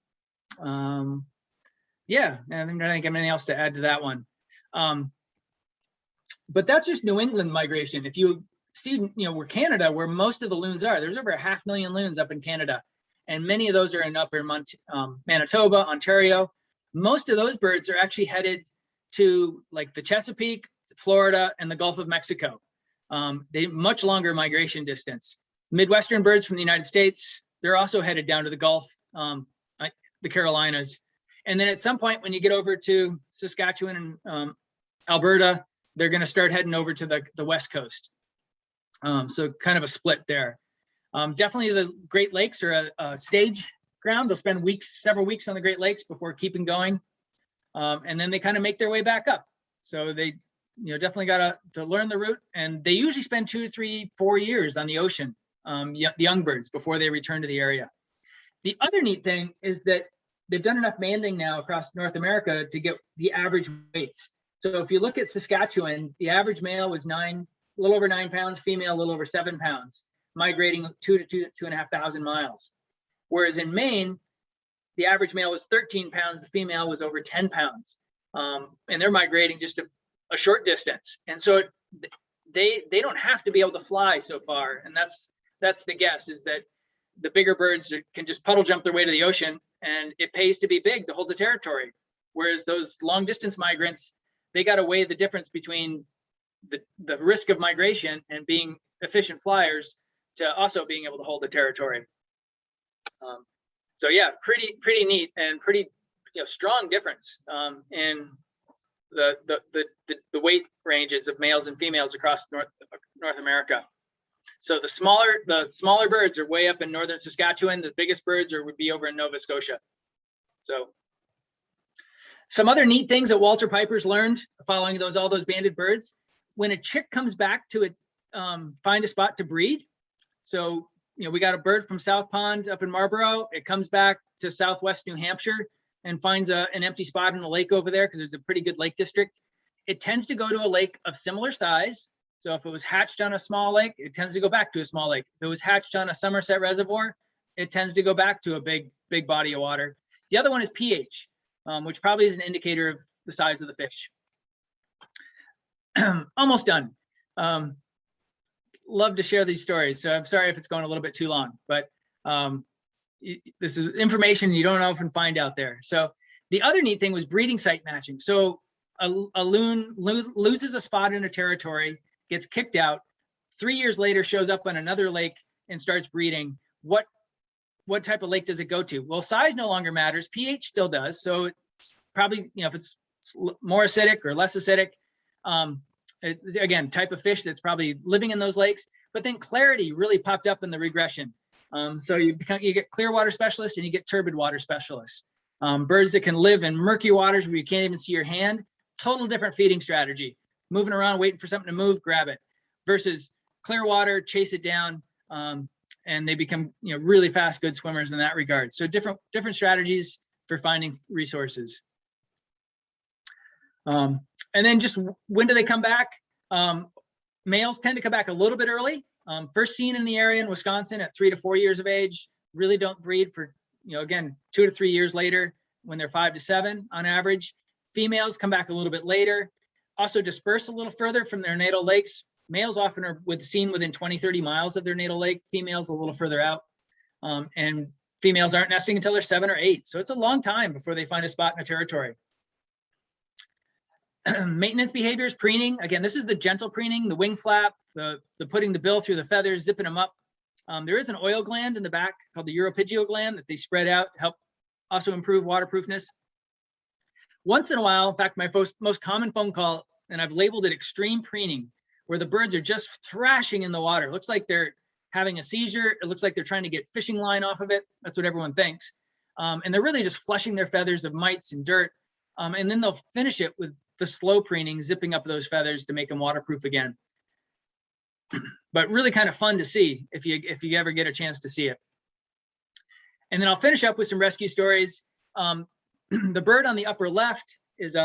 Yeah, I don't think I have anything else to add to that one. But that's just New England migration. If you see, where Canada, where most of the loons are, there's over 500,000 loons up in Canada, and many of those are in upper Manitoba, Ontario. Most of those birds are actually headed to like the Chesapeake, Florida, and the Gulf of Mexico. They much longer migration distance. Midwestern birds from the United States, they're also headed down to the Gulf, the Carolinas. And then at some point when you get over to Saskatchewan and Alberta, they're going to start heading over to the West Coast. So kind of a split there. Definitely the Great Lakes are a stage ground. They'll spend several weeks on the Great Lakes before keeping going. And then they kind of make their way back up. So they definitely got to learn the route, and they usually spend 2, 3, 4 years on the ocean the young birds before they return to the area. The other neat thing is that they've done enough banding now across North America to get the average weights. So if you look at Saskatchewan, the average male was a little over 9 pounds, female a little over 7 pounds, migrating 2,000 to 2,500 miles. Whereas in Maine, the average male was 13 pounds, the female was over 10 pounds. And they're migrating just a short distance. And so they don't have to be able to fly so far. And that's the guess, is that the bigger birds can just puddle jump their way to the ocean, and it pays to be big to hold the territory. Whereas those long distance migrants, they got to weigh the difference between the risk of migration and being efficient flyers to also being able to hold the territory. So yeah, pretty neat and pretty strong difference in the weight ranges of males and females across North America. So the smaller birds are way up in northern Saskatchewan. The biggest birds would be over in Nova Scotia. So some other neat things that Walter Piper's learned following all those banded birds: when a chick comes back to find a spot to breed. So we got a bird from South Pond up in Marlborough. It comes back to southwest New Hampshire and finds an empty spot in the lake over there because there's a pretty good lake district. It tends to go to a lake of similar size. So if it was hatched on a small lake, it tends to go back to a small lake. If it was hatched on a Somerset reservoir, it tends to go back to a big body of water. The other one is pH, which probably is an indicator of the size of the fish. Almost done. Love to share these stories, so I'm sorry if it's going a little bit too long, but this is information you don't often find out there. So the other neat thing was breeding site matching. So a loon loses a spot in a territory, gets kicked out, 3 years later shows up on another lake and starts breeding. What type of lake does it go to? Well, size no longer matters. pH still does. So it probably, if it's more acidic or less acidic, again, type of fish that's probably living in those lakes. But then clarity really popped up in the regression. So you get clear water specialists and you get turbid water specialists. Birds that can live in murky waters where you can't even see your hand. Total different feeding strategy. Moving around, waiting for something to move, grab it. Versus clear water, chase it down, and they become really fast, good swimmers in that regard. So different strategies for finding resources. And then just when do they come back? Males tend to come back a little bit early. First seen in the area in Wisconsin at 3 to 4 years of age. Really don't breed for, again, 2 to 3 years later when they're 5 to 7 on average. Females come back a little bit later. Also disperse a little further from their natal lakes. Males often are seen within 20, 30 miles of their natal lake. Females a little further out. And females aren't nesting until they're 7 or 8. So it's a long time before they find a spot in a territory. Maintenance behaviors, preening. Again, this is the gentle preening, the wing flap, the putting the bill through the feathers, zipping them up. There is an oil gland in the back called the uropygial gland that they spread out to help also improve waterproofness. Once in a while, in fact, my most common phone call, and I've labeled it extreme preening, where the birds are just thrashing in the water. It looks like they're having a seizure. It looks like they're trying to get fishing line off of it. That's what everyone thinks. And they're really just flushing their feathers of mites and dirt. And then they'll finish it with the slow preening, zipping up those feathers to make them waterproof again. But really kind of fun to see if you ever get a chance to see it. And then I'll finish up with some rescue stories. The bird on the upper left is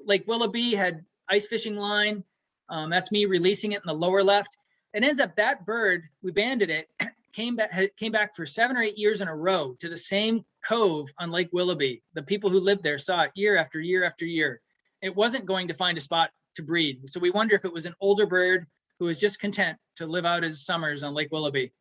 Lake Willoughby, had ice fishing line. That's me releasing it in the lower left. It ends up that bird, we banded it, came back for 7 or 8 years in a row to the same cove on Lake Willoughby. The people who lived there saw it year after year after year. It wasn't going to find a spot to breed. So we wonder if it was an older bird who was just content to live out his summers on Lake Willoughby.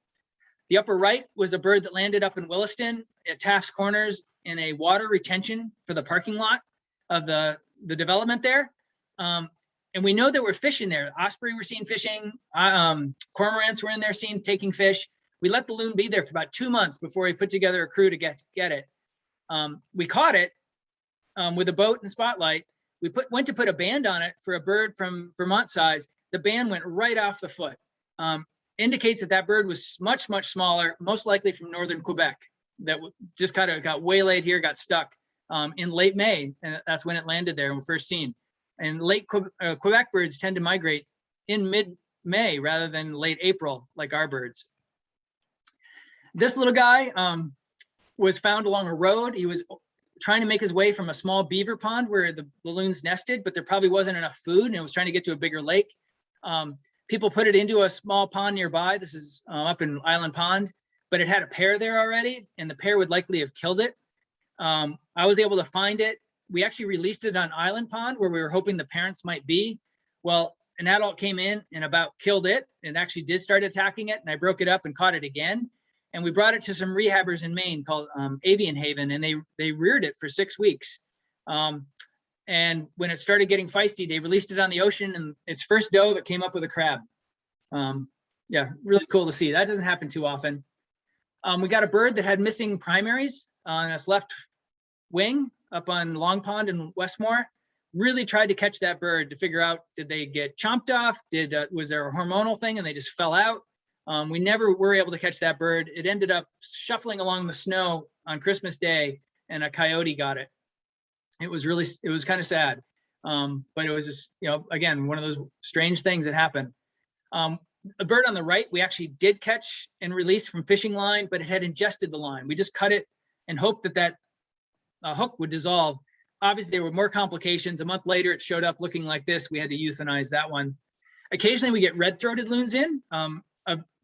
The upper right was a bird that landed up in Williston at Taft's Corners in a water retention for the parking lot of the development there. And we know there were fish in there. Osprey were seen fishing. Cormorants were in there taking fish. We let the loon be there for about 2 months before we put together a crew to get it. We caught it with a boat and spotlight. We went to put a band on it for a bird from Vermont size. The band went right off the foot. Indicates that bird was much, much smaller, most likely from northern Quebec, that just kind of got waylaid here, got stuck in late May, and that's when it landed there and first seen. And late Quebec birds tend to migrate in mid-May rather than late April, like our birds. This little guy was found along a road. He was trying to make his way from a small beaver pond where the loons nested, but there probably wasn't enough food, and it was trying to get to a bigger lake. People put it into a small pond nearby. This is up in Island Pond, but it had a pair there already, and the pair would likely have killed it. I was able to find it. We actually released it on Island Pond where we were hoping the parents might be. Well, an adult came in and about killed it and actually did start attacking it, and I broke it up and caught it again. And we brought it to some rehabbers in Maine called Avian Haven, and they reared it for 6 weeks. And when it started getting feisty, they released it on the ocean, and its first dove, it came up with a crab. Yeah, really cool to see. That doesn't happen too often. We got a bird that had missing primaries on its left wing up on Long Pond in Westmore. Really tried to catch that bird to figure out, did they get chomped off? Was there a hormonal thing and they just fell out? We never were able to catch that bird. It ended up shuffling along the snow on Christmas Day, and a coyote got it. It was kind of sad. But it was just, again, one of those strange things that happen. A bird on the right, we actually did catch and release from fishing line, but it had ingested the line. We just cut it and hoped that hook would dissolve. Obviously, there were more complications. A month later, it showed up looking like this. We had to euthanize that one. Occasionally, we get red-throated loons in.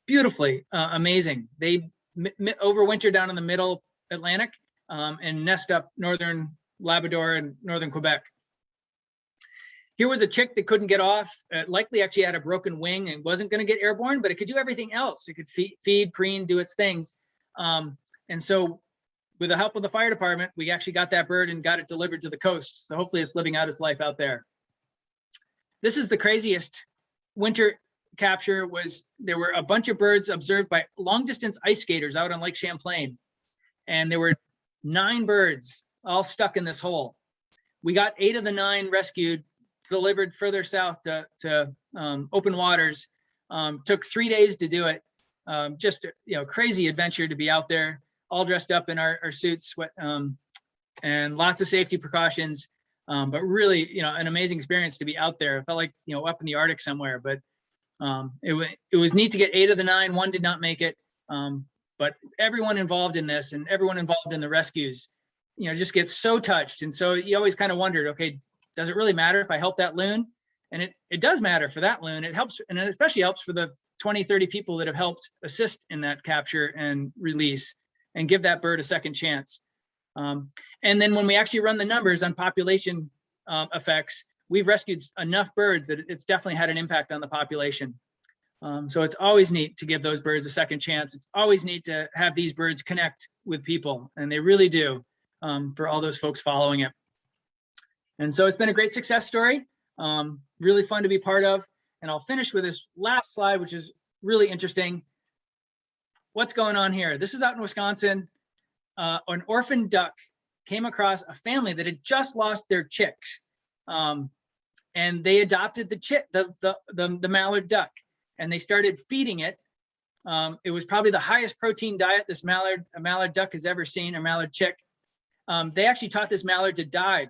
Beautifully amazing. They overwinter down in the middle Atlantic and nest up northern Labrador and northern Quebec. Here was a chick that couldn't get off, likely actually had a broken wing and wasn't going to get airborne, but it could do everything else. It could feed, preen, do its things. And so with the help of the fire department, we actually got that bird and got it delivered to the coast. So hopefully it's living out its life out there. This is the craziest winter capture. There were a bunch of birds observed by long distance ice skaters out on Lake Champlain. And there were 9 birds all stuck in this hole. We got 8 of the 9 rescued, delivered further south to open waters. Took 3 days to do it. Just crazy adventure to be out there, all dressed up in our suits, and lots of safety precautions. But really, an amazing experience to be out there. It felt like up in the Arctic somewhere. But it was neat to get 8 of the 9. 1 did not make it. But everyone involved in this and everyone involved in the rescues, just gets so touched. And so you always kind of wondered, okay, does it really matter if I help that loon? And it does matter for that loon. It helps, and it especially helps for the 20, 30 people that have helped assist in that capture and release and give that bird a second chance. And then when we actually run the numbers on population effects, we've rescued enough birds that it's definitely had an impact on the population. So it's always neat to give those birds a second chance. It's always neat to have these birds connect with people, and they really do, for all those folks following it. And so it's been a great success story, really fun to be part of. And I'll finish with this last slide, which is really interesting. What's going on here? This is out in Wisconsin. An orphan duck came across a family that had just lost their chicks. And they adopted the mallard duck, and they started feeding it. It was probably the highest protein diet a mallard duck has ever seen, a mallard chick. They actually taught this mallard to dive.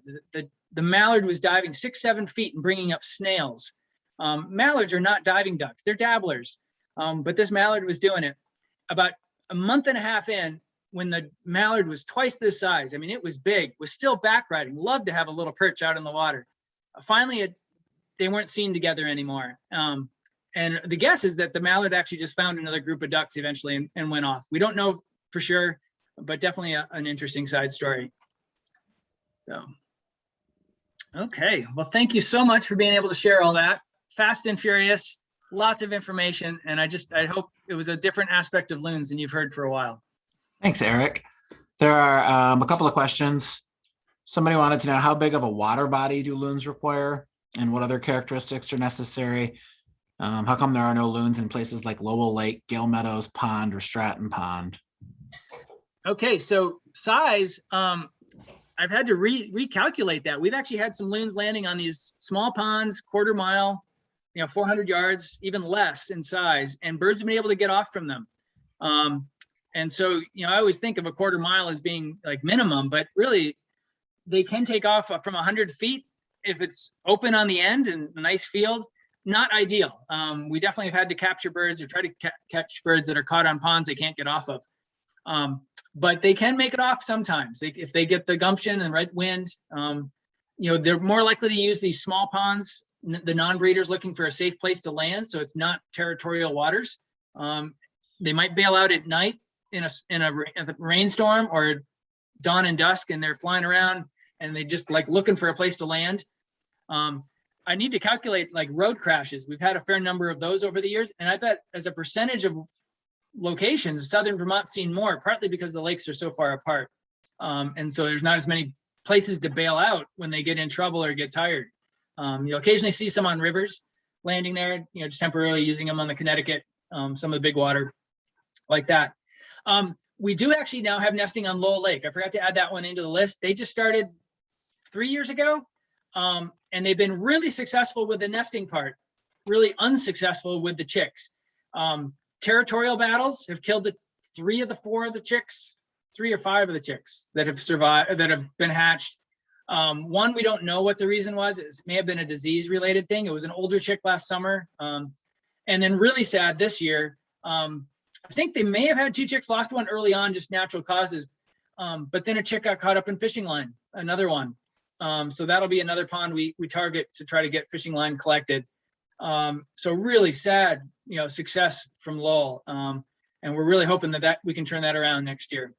The mallard was diving 6-7 feet and bringing up snails. Mallards are not diving ducks, they're dabblers. But this mallard was doing it. About a month and a half in, when the mallard was twice this size, I mean, it was big, was still back riding, loved to have a little perch out in the water. Finally, they weren't seen together anymore. And the guess is that the mallard actually just found another group of ducks eventually and went off. We don't know for sure, but definitely an interesting side story. So, okay, well, thank you so much for being able to share all that. Fast and furious, lots of information, and I hope it was a different aspect of loons than you've heard for a while. Thanks, Eric. There are a couple of questions. Somebody wanted to know, how big of a water body do loons require, and what other characteristics are necessary? How come there are no loons in places like Lowell Lake, Gale Meadows Pond, or Stratton Pond? Okay, so size, I've had to recalculate that. We've actually had some loons landing on these small ponds, quarter mile, 400 yards, even less in size, and birds have been able to get off from them. And so, I always think of a quarter mile as being like minimum, but really they can take off from 100 feet if it's open on the end and a nice field. Not ideal. We definitely have had to capture birds or try to catch birds that are caught on ponds they can't get off of. But they can make it off sometimes if they get the gumption and right wind. They're more likely to use these small ponds, the non-breeders looking for a safe place to land, so it's not territorial waters. They might bail out at night in a rainstorm or dawn and dusk, and they're flying around and they just like looking for a place to land. I need to calculate like road crashes. We've had a fair number of those over the years, and I bet as a percentage of locations, southern Vermont's seen more, partly because the lakes are so far apart. And so there's not as many places to bail out when they get in trouble or get tired. You'll occasionally see some on rivers landing there, just temporarily using them on the Connecticut, some of the big water like that. We do actually now have nesting on Lowell Lake. I forgot to add that one into the list. They just started 3 years ago, and they've been really successful with the nesting part, really unsuccessful with the chicks. Territorial battles have killed three or five of the chicks that have survived, that have been hatched. One, we don't know what the reason was. It may have been a disease related thing. It was an older chick last summer. And then really sad this year. I think they may have had 2 chicks, lost one early on, just natural causes. But then a chick got caught up in fishing line, another one. So that'll be another pond we target to try to get fishing line collected. So really sad, success from Lowell. And we're really hoping that we can turn that around next year.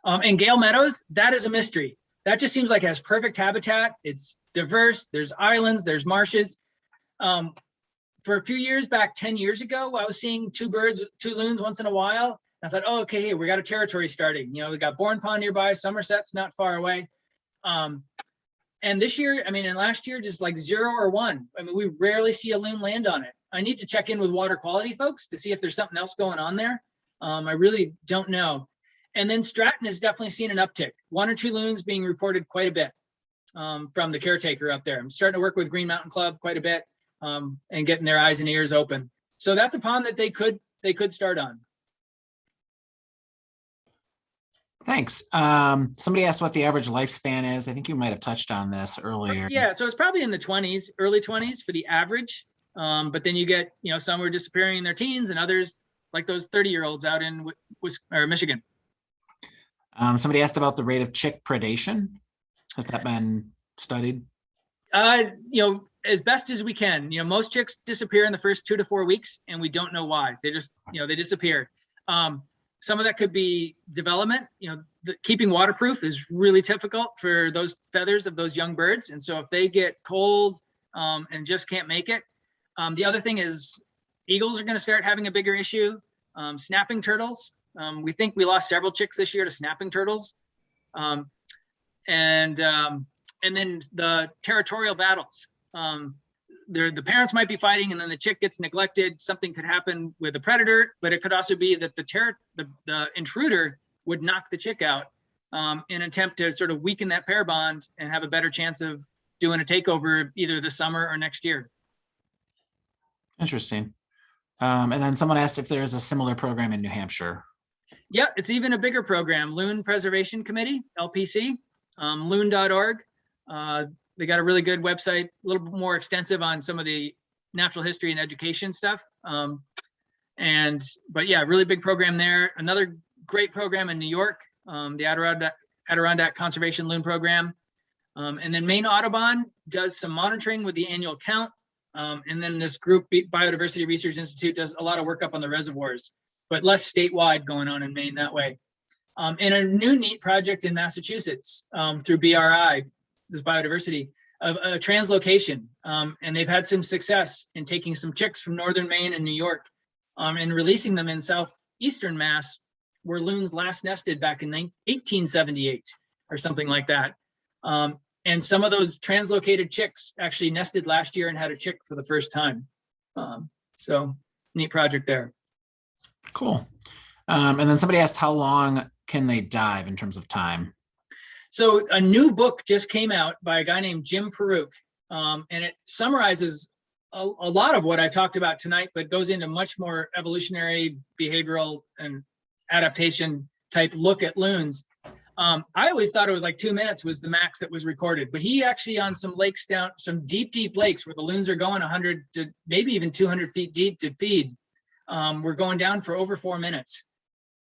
And Gale Meadows, that is a mystery. That just seems like it has perfect habitat. It's diverse. There's islands, there's marshes. For a few years back, 10 years ago, I was seeing 2 loons once in a while. I thought, oh, okay, hey, we got a territory starting. We got Bourne Pond nearby, Somerset's not far away. And this year, and last year, just like 0 or 1. We rarely see a loon land on it. I need to check in with water quality folks to see if there's something else going on there. I really don't know. And then Stratton has definitely seen an uptick. 1 or 2 loons being reported quite a bit from the caretaker up there. I'm starting to work with Green Mountain Club quite a bit and getting their eyes and ears open. So that's a pond that they could start on. Thanks. Somebody asked what the average lifespan is. I think you might have touched on this earlier. Yeah, so it's probably in the 20s, early 20s for the average. But then you get, some who are disappearing in their teens and others like those 30-year-olds out in Michigan. Somebody asked about the rate of chick predation. Has that been studied? As best as we can. Most chicks disappear in the first 2 to 4 weeks, and we don't know why. They just, they disappear. Some of that could be development. Keeping waterproof is really difficult for those feathers of those young birds. And so if they get cold and just can't make it. The other thing is eagles are going to start having a bigger issue. Snapping turtles. We think we lost several chicks this year to snapping turtles. And then the territorial battles. The parents might be fighting and then the chick gets neglected. Something could happen with a predator, but it could also be that the intruder would knock the chick out in an attempt to sort of weaken that pair bond and have a better chance of doing a takeover either this summer or next year. Interesting. And then someone asked if there's a similar program in New Hampshire. Yeah, it's even a bigger program, Loon Preservation Committee, LPC, loon.org. They got a really good website, a little bit more extensive on some of the natural history and education stuff. But yeah, really big program there. Another great program in New York, the Adirondack Conservation Loon Program. And then Maine Audubon does some monitoring with the annual count. And then this group, Biodiversity Research Institute, does a lot of work up on the reservoirs, but less statewide going on in Maine that way. And a new neat project in Massachusetts through BRI, this biodiversity, of a translocation. And they've had some success in taking some chicks from northern Maine and New York and releasing them in southeastern Mass, where loons last nested back in 1878 or something like that. And some of those translocated chicks actually nested last year and had a chick for the first time. So neat project there. Cool. And then somebody asked, how long can they dive in terms of time? So a new book just came out by a guy named Jim Peruke, and it summarizes a lot of what I talked about tonight, but goes into much more evolutionary, behavioral, and adaptation type look at loons. I always thought it was like 2 minutes was the max that was recorded, but he actually on some lakes down, some deep lakes where the loons are going 100 to maybe even 200 feet deep to feed, we're going down for over 4 minutes.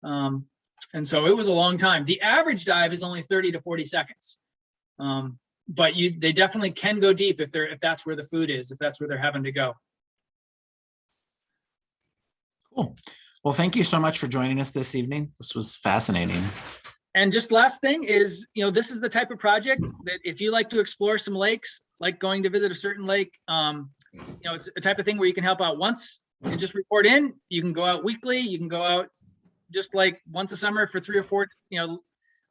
And so it was a long time. The average dive is only 30 to 40 seconds. But they definitely can go deep if that's where the food is, if that's where they're having to go. Cool. Well, thank you so much for joining us this evening. This was fascinating. And just last thing is, this is the type of project that if you like to explore some lakes, like going to visit a certain lake, it's a type of thing where you can help out once and just report in. You can go out weekly. You can go out just like once a summer for 3 or 4,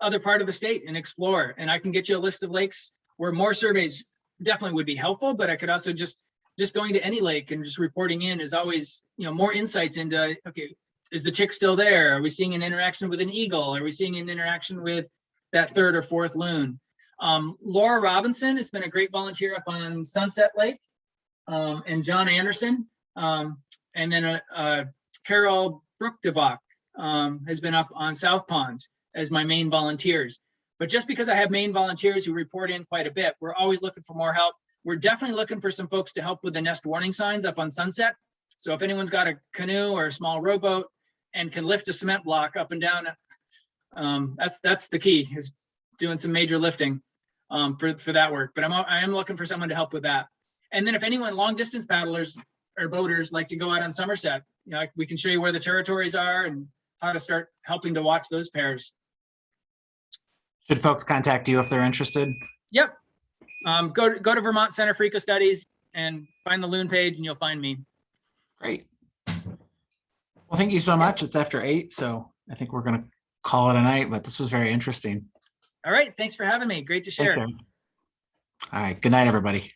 other part of the state and explore. And I can get you a list of lakes where more surveys definitely would be helpful, but I could also just going to any lake and just reporting in is always, more insights into, okay, is the chick still there? Are we seeing an interaction with an eagle? Are we seeing an interaction with that 3rd or 4th loon? Laura Robinson has been a great volunteer up on Sunset Lake, and John Anderson, and then Carol Brookdebach has been up on South Pond as my main volunteers. But just because I have main volunteers who report in quite a bit, we're always looking for more help. We're definitely looking for some folks to help with the nest warning signs up on Sunset. So if anyone's got a canoe or a small rowboat and can lift a cement block up and down, that's the key, is doing some major lifting for that work. But I am looking for someone to help with that. And then if anyone long distance paddlers or boaters like to go out on Somerset, we can show you where the territories are and how to start helping to watch those pairs. Should folks contact you if they're interested? Yep. Go to Vermont Center for Ecostudies and find the Loon page and you'll find me. Great. Well, thank you so much. It's after 8, so I think we're going to call it a night, but this was very interesting. All right. Thanks for having me. Great to share. All right. Good night, everybody.